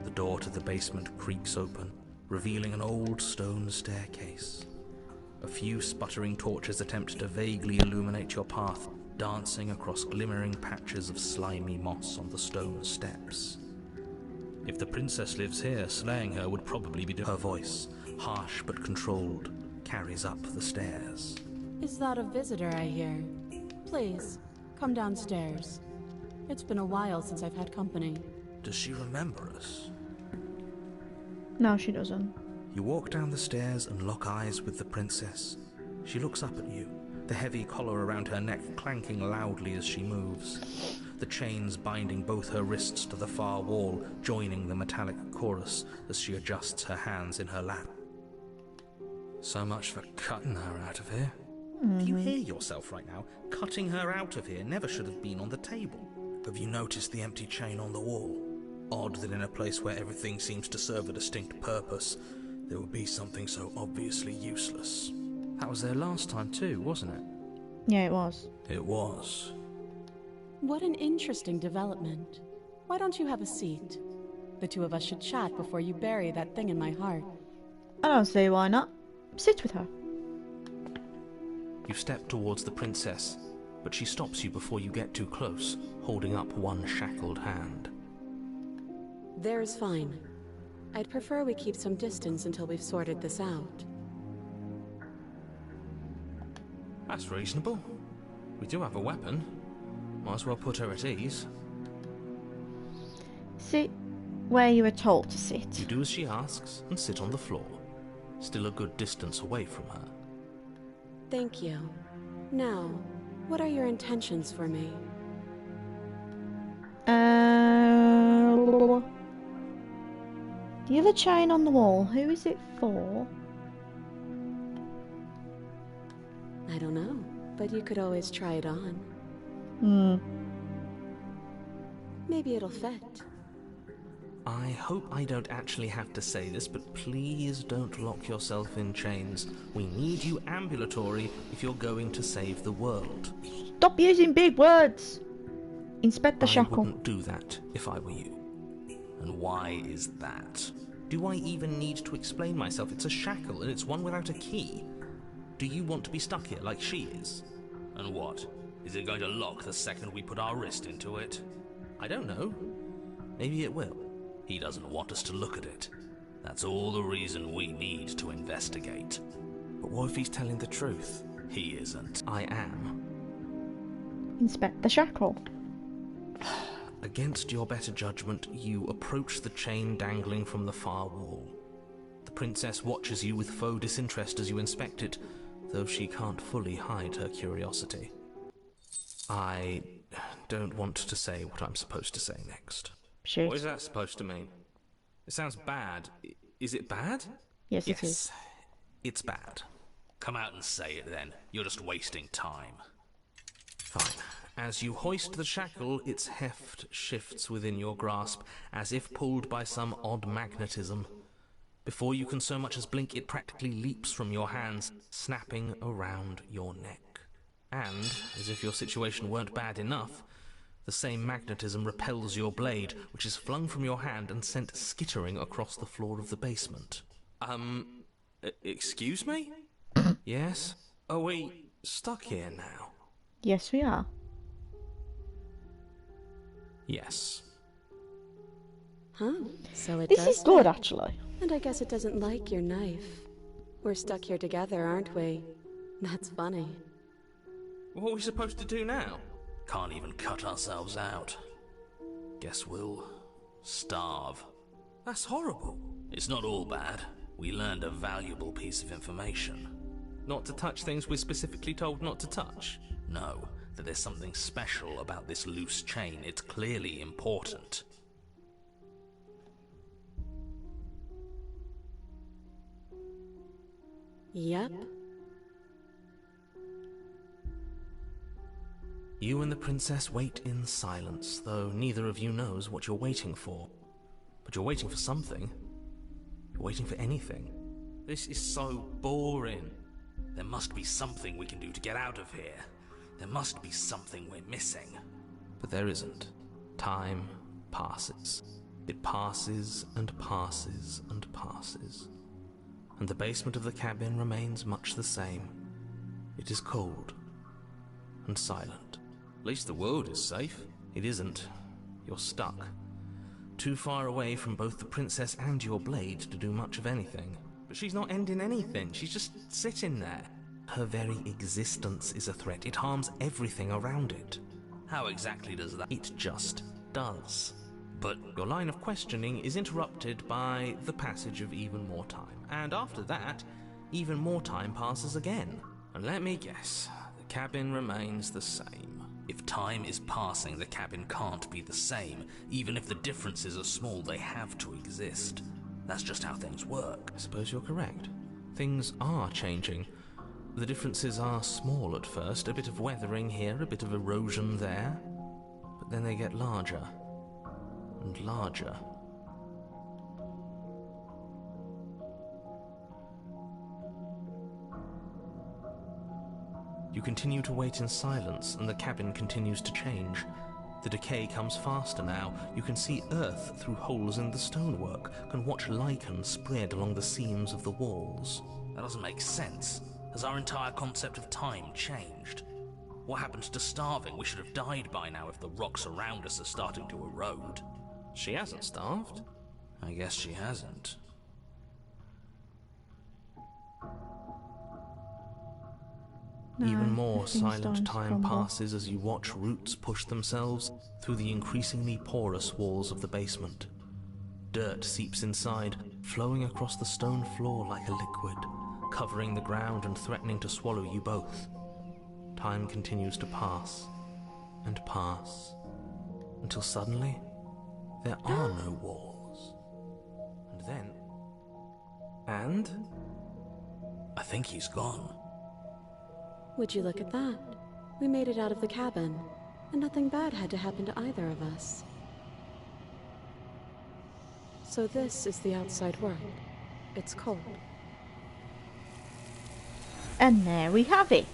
The door to the basement creaks open, revealing an old stone staircase. A few sputtering torches attempt to vaguely illuminate your path, dancing across glimmering patches of slimy moss on the stone steps. If the princess lives here, slaying her would probably be her voice, harsh but controlled, carries up the stairs. Is that a visitor I hear? Please, come downstairs. It's been a while since I've had company. Does she remember us? No, she doesn't. You walk down the stairs and lock eyes with the princess. She looks up at you, the heavy collar around her neck clanking loudly as she moves. The chains binding both her wrists to the far wall, joining the metallic chorus as she adjusts her hands in her lap. So much for cutting her out of here. Do you hear yourself right now? Cutting her out of here never should have been on the table. Have you noticed the empty chain on the wall? Odd that in a place where everything seems to serve a distinct purpose, there would be something so obviously useless. That was there last time too, wasn't it? Yeah, it was. It was. What an interesting development. Why don't you have a seat? The two of us should chat before you bury that thing in my heart. I don't see why not. Sit with her. You step towards the princess, but she stops you before you get too close, holding up one shackled hand. There's fine. I'd prefer we keep some distance until we've sorted this out. That's reasonable. We do have a weapon. Might as well put her at ease. Sit where you were told to sit. You do as she asks and sit on the floor, still a good distance away from her. Thank you. Now, what are your intentions for me? The other chain on the wall, who is it for? I don't know, but you could always try it on. Maybe it'll fit. I hope I don't actually have to say this, but please don't lock yourself in chains. We need you ambulatory if you're going to save the world. Stop using big words! Inspect the I shackle. wouldn't do that if I were you. And why is that? Do I even need to explain myself? It's a shackle, and it's one without a key. Do you want to be stuck here like she is? And what? Is it going to lock the second we put our wrist into it? I don't know. Maybe it will. He doesn't want us to look at it. That's all the reason we need to investigate. But what if he's telling the truth? He isn't. I am. Inspect the shackle. Against your better judgment, you approach the chain dangling from the far wall. The princess watches you with faux disinterest as you inspect it, though she can't fully hide her curiosity. I don't want to say what I'm supposed to say next. Shoot. What is that supposed to mean? It sounds bad. Is it bad? Yes, it is. It's bad. Come out and say it then. You're just wasting time. Fine. As you hoist the shackle, its heft shifts within your grasp, as if pulled by some odd magnetism. Before you can so much as blink, it practically leaps from your hands, snapping around your neck. And, as if your situation weren't bad enough, the same magnetism repels your blade, which is flung from your hand and sent skittering across the floor of the basement. Excuse me? Yes? Are we stuck here now? Yes, we are. Yes. Huh? So it This does is good, that. actually. And I guess it doesn't like your knife. We're stuck here together, aren't we? That's funny. What are we supposed to do now? Can't even cut ourselves out. Guess we'll starve. That's horrible. It's not all bad. We learned a valuable piece of information. Not to touch things we're specifically told not to touch. No, that there's something special about this loose chain. It's clearly important. Yep. You and the princess wait in silence, though neither of you knows what you're waiting for. But you're waiting for something. You're waiting for anything. This is so boring. There must be something we can do to get out of here. There must be something we're missing. But there isn't. Time passes. It passes and passes and passes. And the basement of the cabin remains much the same. It is cold and silent. At least the world is safe. It isn't. You're stuck. Too far away from both the princess and your blade to do much of anything. But she's not ending anything. She's just sitting there. Her very existence is a threat. It harms everything around it. How exactly does that? It just does. But your line of questioning is interrupted by the passage of even more time. And after that, even more time passes again. And let me guess, the cabin remains the same. If time is passing, the cabin can't be the same. Even if the differences are small, they have to exist. That's just how things work. I suppose you're correct. Things are changing. The differences are small at first, a bit of weathering here, a bit of erosion there. But then they get larger and larger. You continue to wait in silence, and the cabin continues to change. The decay comes faster now. You can see earth through holes in the stonework, can watch lichen spread along the seams of the walls. That doesn't make sense. Has our entire concept of time changed? What happened to starving? We should have died by now if the rocks around us are starting to erode. She hasn't starved. I guess she hasn't. No, Even more the thing's silent starting to time crumble. passes as you watch roots push themselves through the increasingly porous walls of the basement. Dirt seeps inside, flowing across the stone floor like a liquid, covering the ground and threatening to swallow you both. Time continues to pass and pass, until suddenly there are no walls. And then... And? I think he's gone. Would you look at that? We made it out of the cabin, and nothing bad had to happen to either of us. So this is the outside world. It's cold. And there we have it.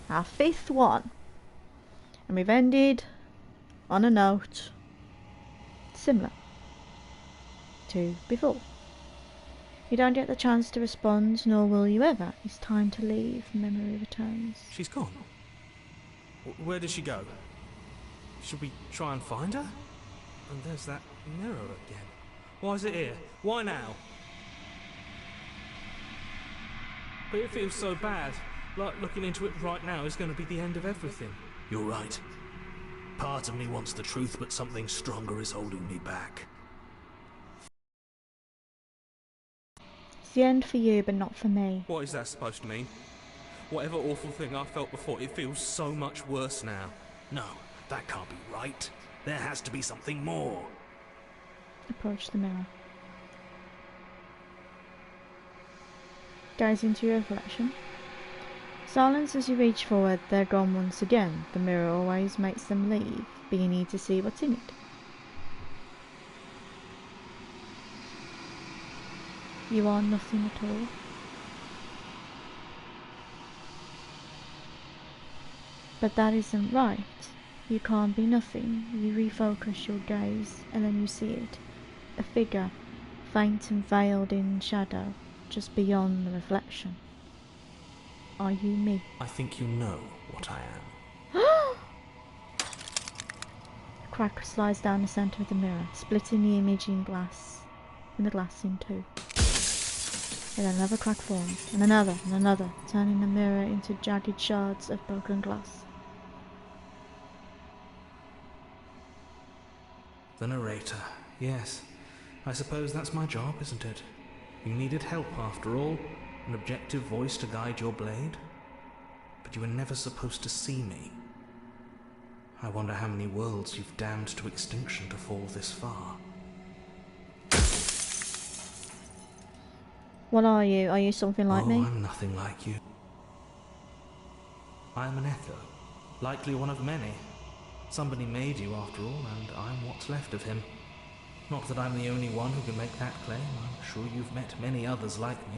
Our 5th one. And we've ended on a note similar to before. You don't get the chance to respond, nor will you ever. It's time to leave. Memory returns. She's gone. Where did she go? Should we try and find her? And there's that mirror again. Why is it here? Why now? But it feels so bad. Like looking into it right now is going to be the end of everything. You're right. Part of me wants the truth, but something stronger is holding me back. It's the end for you, but not for me. What is that supposed to mean? Whatever awful thing I felt before, it feels so much worse now. No, that can't be right. There has to be something more. Approach the mirror. Gaze into your reflection. Silence as you reach forward, they're gone once again. The mirror always makes them leave, but you need to see what's in it. You are nothing at all. But that isn't right. You can't be nothing. You refocus your gaze, and then you see it. A figure, faint and veiled in shadow, just beyond the reflection. Are you me? I think you know what I am. A crack slides down the centre of the mirror, splitting the image in the glass in two. And another crack forms, and another, turning the mirror into jagged shards of broken glass. The narrator. Yes. I suppose that's my job, isn't it? You needed help after all. An objective voice to guide your blade. But you were never supposed to see me. I wonder how many worlds you've damned to extinction to fall this far. What are you? Are you something like me? I'm nothing like you. I am an echo. Likely one of many. Somebody made you after all, and I'm what's left of him. Not that I'm the only one who can make that claim. I'm sure you've met many others like me.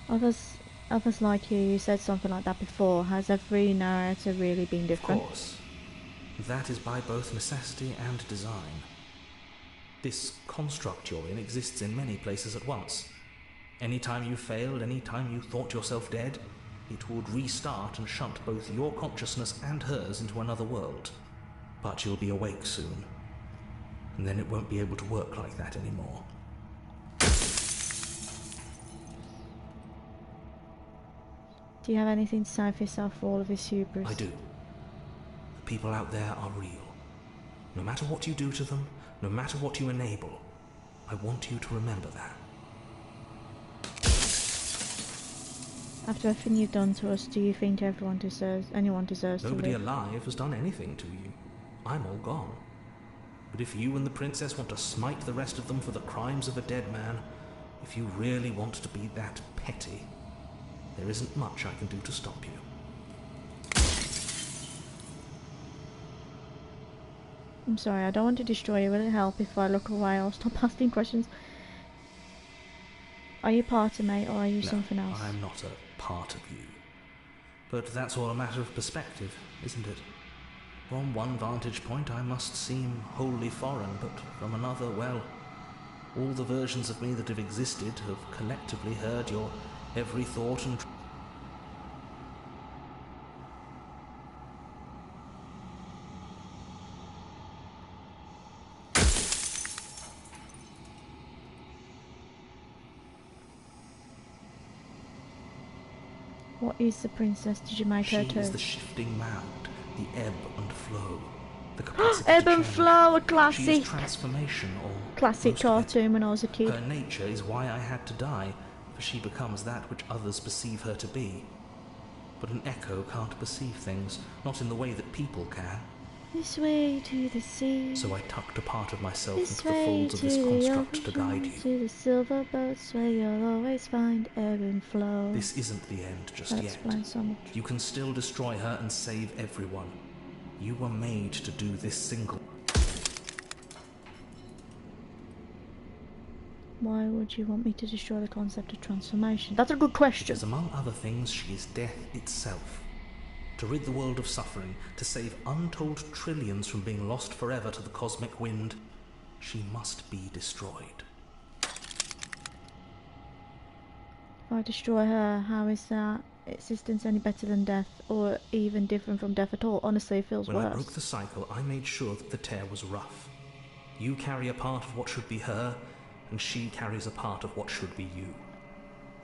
Others like you said something like that before. Has every narrator really been different? Of course. That is by both necessity and design. This construct you're in exists in many places at once. Any time you failed, any time you thought yourself dead, it would restart and shunt both your consciousness and hers into another world. But you'll be awake soon. And then it won't be able to work like that anymore. Do you have anything to say for yourself for all of this hubris? I do. The people out there are real. No matter what you do to them, no matter what you enable, I want you to remember that. After everything you've done to us, do you think anyone deserves Nobody to live? alive has done anything to you. I'm all gone. But if you and the princess want to smite the rest of them for the crimes of a dead man, if you really want to be that petty, there isn't much I can do to stop you. I'm sorry, I don't want to destroy you. Will it help if I look away or stop asking questions? Are you part of me, or are you something else? I'm not a part of you. But that's all a matter of perspective, isn't it? From one vantage point I must seem wholly foreign, but from another, well, all the versions of me that have existed have collectively heard your every thought and... What is the princess? Did you make her She too? is the shifting mound, the ebb and flow, the capacity Ebb to and change. flow, a She classic. is transformation, or Classic most of it. cartoon when I was a kid. Her nature is why I had to die, for she becomes that which others perceive her to be. But an echo can't perceive things, not in the way that people can. This way to the sea. So I tucked a part of myself This into the way folds of to this the construct to guide ocean, you. to the silver boats where you'll always find ebb and flow. This isn't the end just That yet. explains so much. You can still destroy her and save everyone. You were made to do this single. Why would you want me to destroy the concept of transformation? That's a good question. Because among other things, she is death itself. To rid the world of suffering, to save untold trillions from being lost forever to the cosmic wind, she must be destroyed. If I destroy her, how is that existence any better than death, or even different from death at all? Honestly, it feels When worse. I broke the cycle, I made sure that the tear was rough. You carry a part of what should be her, and she carries a part of what should be you.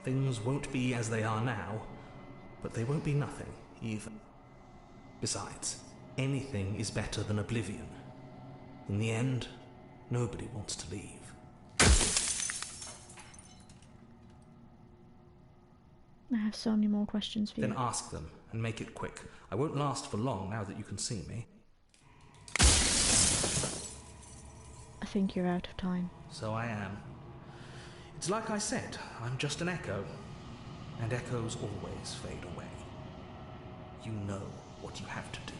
Things won't be as they are now, but they won't be nothing either. Besides, anything is better than oblivion. In the end, nobody wants to leave. I have so many more questions for you. Then ask them, and make it quick. I won't last for long now that you can see me. I think you're out of time. So I am. It's like I said, I'm just an echo. And echoes always fade away. You know what you have to do.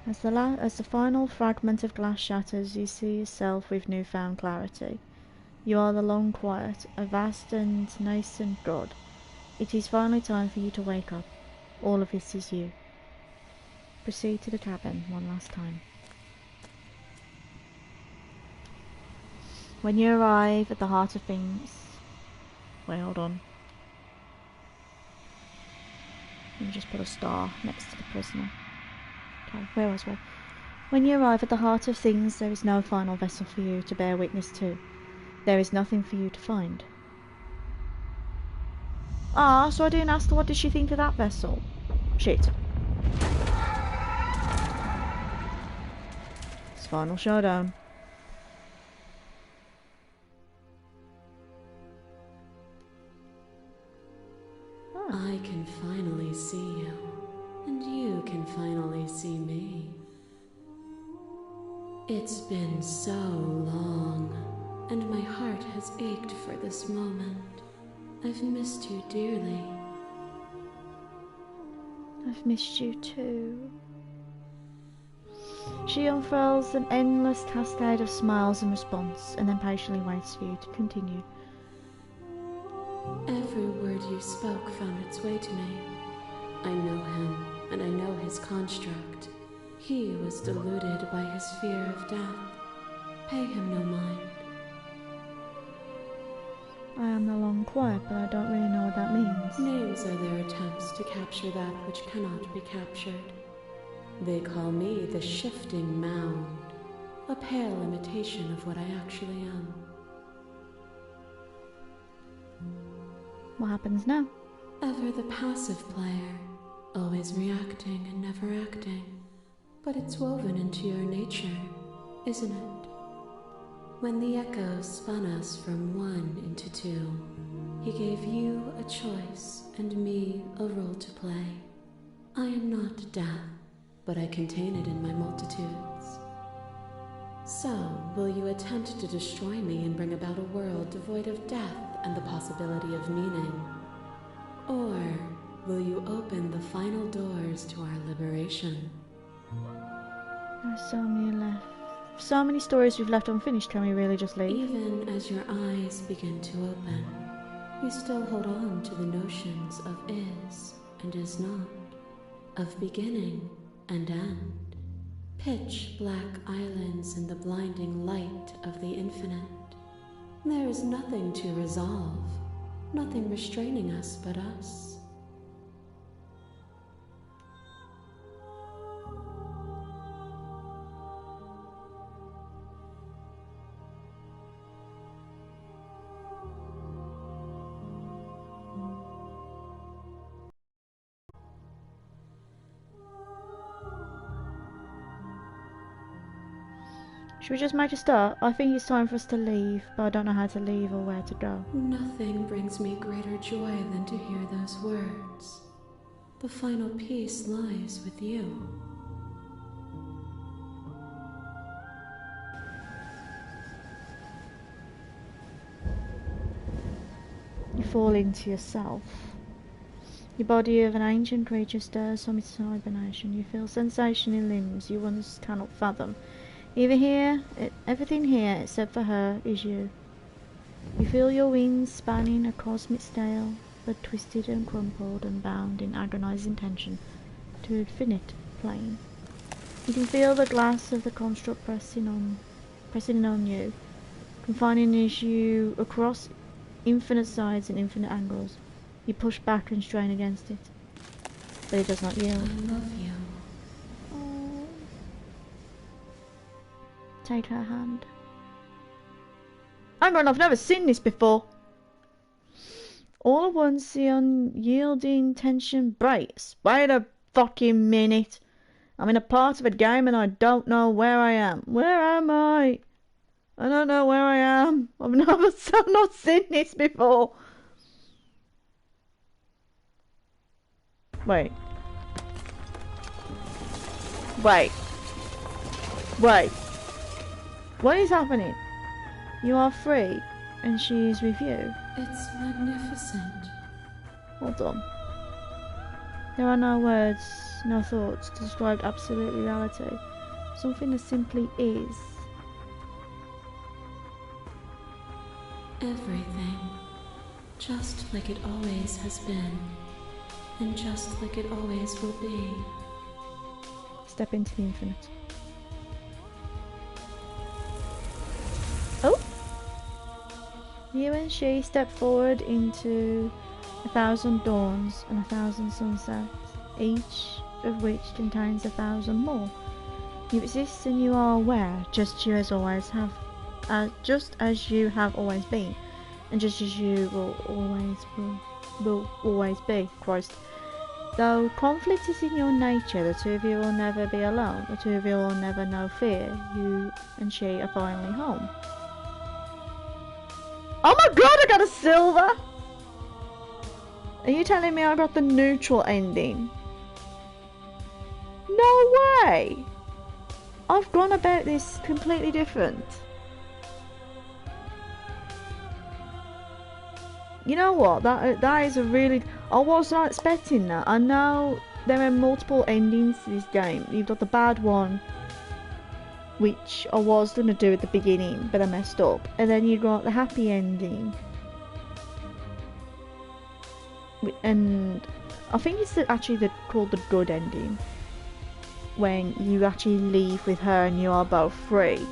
As the final fragment of glass shatters, you see yourself with newfound clarity. You are the long quiet, a vast and nascent god. It is finally time for you to wake up. All of this is you. Proceed to the cabin one last time. When you arrive at the heart of things... Wait, hold on. Let me just put a star next to the prisoner. Okay, where was I? When you arrive at the heart of things, there is no final vessel for you to bear witness to. There is nothing for you to find. Ah, so I didn't ask her what did she think of that vessel. Shit. It's final showdown. I can finally see you, and you can finally see me. It's been so long, and my heart has ached for this moment. I've missed you dearly. I've missed you too. She unfurls an endless cascade of smiles in response, and then patiently waits for you to continue. Every word you spoke found its way to me. I know him, and I know his construct. He was deluded by his fear of death. Pay him no mind. I am the long quiet, but I don't really know what that means. Names are their attempts to capture that which cannot be captured. They call me the shifting mound, a pale imitation of what I actually am. What happens now? Ever the passive player, always reacting and never acting. But it's woven into your nature, isn't it? When the echo spun us from one into two, he gave you a choice and me a role to play. I am not death, but I contain it in my multitudes. So, will you attempt to destroy me and bring about a world devoid of death and the possibility of meaning? Or will you open the final doors to our liberation? There's so many left. So many stories we've left unfinished, can we really just leave? Even as your eyes begin to open, you still hold on to the notions of is and is not, of beginning and end. Pitch black islands in the blinding light of the infinite. There is nothing to resolve, nothing restraining us but us. Should we just make a start? I think it's time for us to leave, but I don't know how to leave or where to go. Nothing brings me greater joy than to hear those words. The final peace lies with you. You fall into yourself. Your body of an ancient creature stirs from its hibernation. You feel sensation in limbs you once cannot fathom. Everything here, except for her, is you. You feel your wings spanning a cosmic sail, but twisted and crumpled and bound in agonizing tension to infinite plane. You can feel the glass of the construct pressing in on you, confining you across infinite sides and infinite angles. You push back and strain against it, but it does not yield. I love you. Oh. Take her hand. Hang on, I've never seen this before. All at once, the unyielding tension breaks. Wait a fucking minute. I'm in a part of a game and I don't know where I am. Where am I? I don't know where I am. I've not seen this before. Wait. Wait. Wait. What is happening? You are free, and she is with you. It's magnificent. Hold on. There are no words, no thoughts to describe absolute reality. Something that simply is. Everything. Just like it always has been. And just like it always will be. Step into the infinite. Oh! You and she step forward into 1,000 dawns and 1,000 sunsets, each of which contains 1,000 more. You exist and you are aware, just as you have always been, and just as you will always be. Christ. Though conflict is in your nature, the two of you will never be alone. The two of you will never know fear. You and she are finally home. Oh my god, I got a silver! Are you telling me I got the neutral ending? No way! I've gone about this completely different. You know what? That is a really... I was not expecting that. I know there are multiple endings to this game. You've got the bad one, which I was going to do at the beginning, but I messed up. And then you got the happy ending. And I think it's actually called the good ending. When you actually leave with her and you are both free.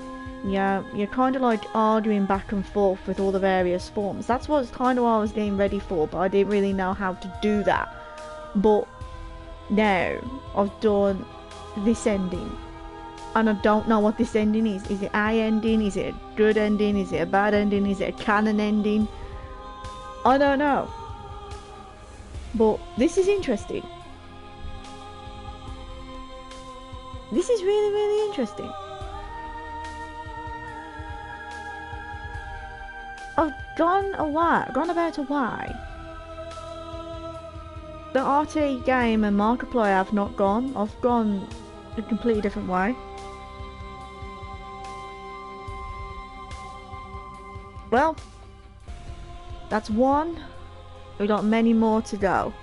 Yeah, you're kind of like arguing back and forth with all the various forms. That's kind of what I was getting ready for, but I didn't really know how to do that. But now I've done this ending. And I don't know what this ending is. Is it a ending? Is it a good ending? Is it a bad ending? Is it a canon ending? I don't know. But this is interesting. This is really, really interesting. I've gone about a way. The RT game and Markiplier have not gone. I've gone a completely different way. Well, that's one. We got many more to go.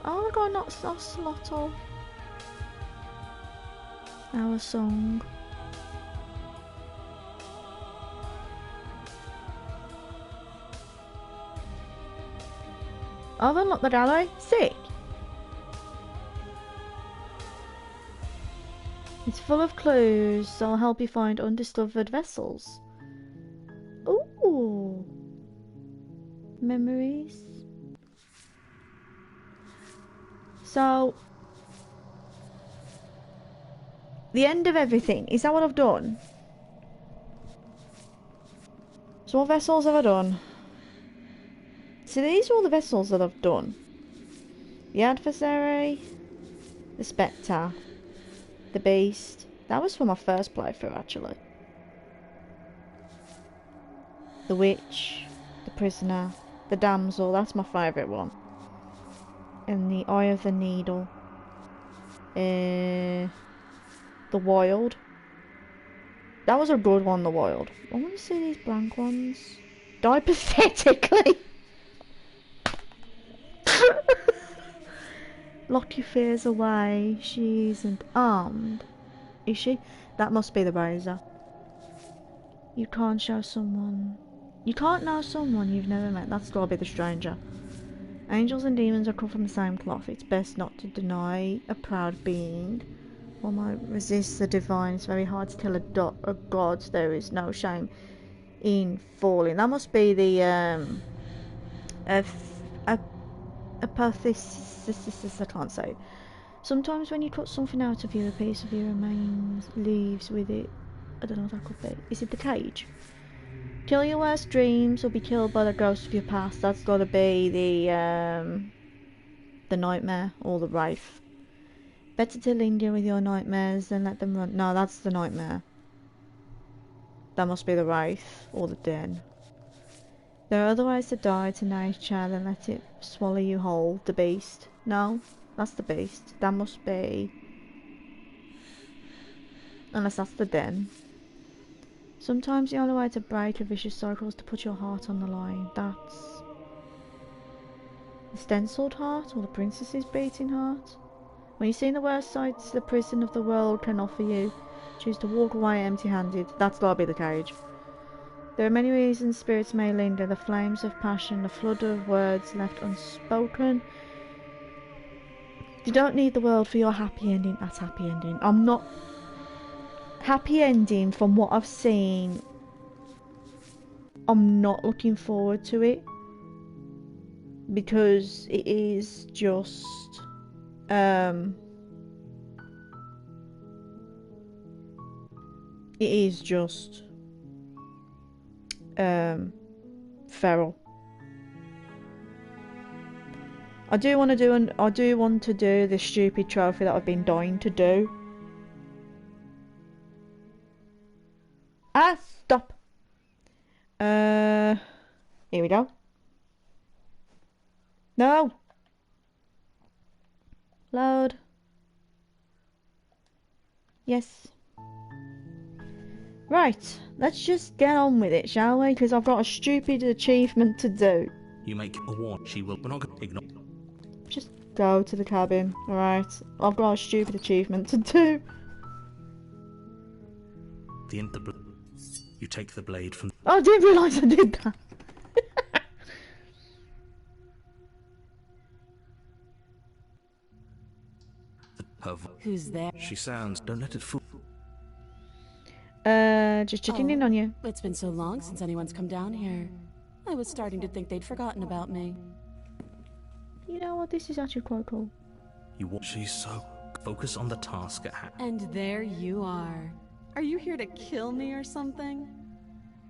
Oh, we got not Ocelotl. Our song. I've unlocked the gallery. Sick. It's full of clues, so I'll help you find undiscovered vessels. Ooh. Memories. So, the end of everything. Is that what I've done? So what vessels have I done? So these are all the vessels that I've done. The Adversary, the Spectre, the Beast. That was for my first playthrough, actually. The Witch, the Prisoner, the Damsel, that's my favourite one. And the Eye of the Needle. The Wild. That was a good one, the Wild. I want to see these blank ones. Die pathetically. Lock your fears away. She isn't armed. Is she? That must be the razor. You can't show someone. You can't know someone you've never met. That's gotta be the stranger. Angels and demons are cut from the same cloth. It's best not to deny a proud being. One might resist the divine. It's very hard to tell a god there is no shame in falling. That must be the apotheosis. I can't say. Sometimes when you cut something out of you, a piece of you remains, leaves with it. I don't know what that could be. Is it the cage? Kill your worst dreams or be killed by the ghost of your past. That's gotta be the nightmare or the wraith. Better to linger with your nightmares than let them run. No, that's the nightmare. That must be the wraith or the den. There are other ways to die to nature than let it swallow you whole. The beast. No, that's the beast. That must be... Unless that's the den. Sometimes the only way to break a vicious cycle is to put your heart on the line. That's... the stenciled heart or the princess's beating heart? When you've seen the worst sights the prison of the world can offer you, choose to walk away empty-handed. That's gotta be the cage. There are many reasons spirits may linger. The flames of passion, the flood of words left unspoken. You don't need the world for your happy ending. That's happy ending. I'm not... happy ending from what I've seen. I'm not looking forward to it. Because it is just... it is just feral. I do want to do this stupid trophy that I've been dying to do. Stop. Here we go. No. Load. Yes. Right, let's just get on with it, shall we? Because I've got a stupid achievement to do. You make a warn. She will not ignore. Just go to the cabin, alright? I've got a stupid achievement to do. You take the blade from... Oh, I didn't realise I did that. Who's there? She sounds... Don't let it fool... Just checking in on you. It's been so long since anyone's come down here. I was starting to think they'd forgotten about me. You know what? This is actually quite cool. She's so... Focus on the task at hand. And there you are. Are you here to kill me or something?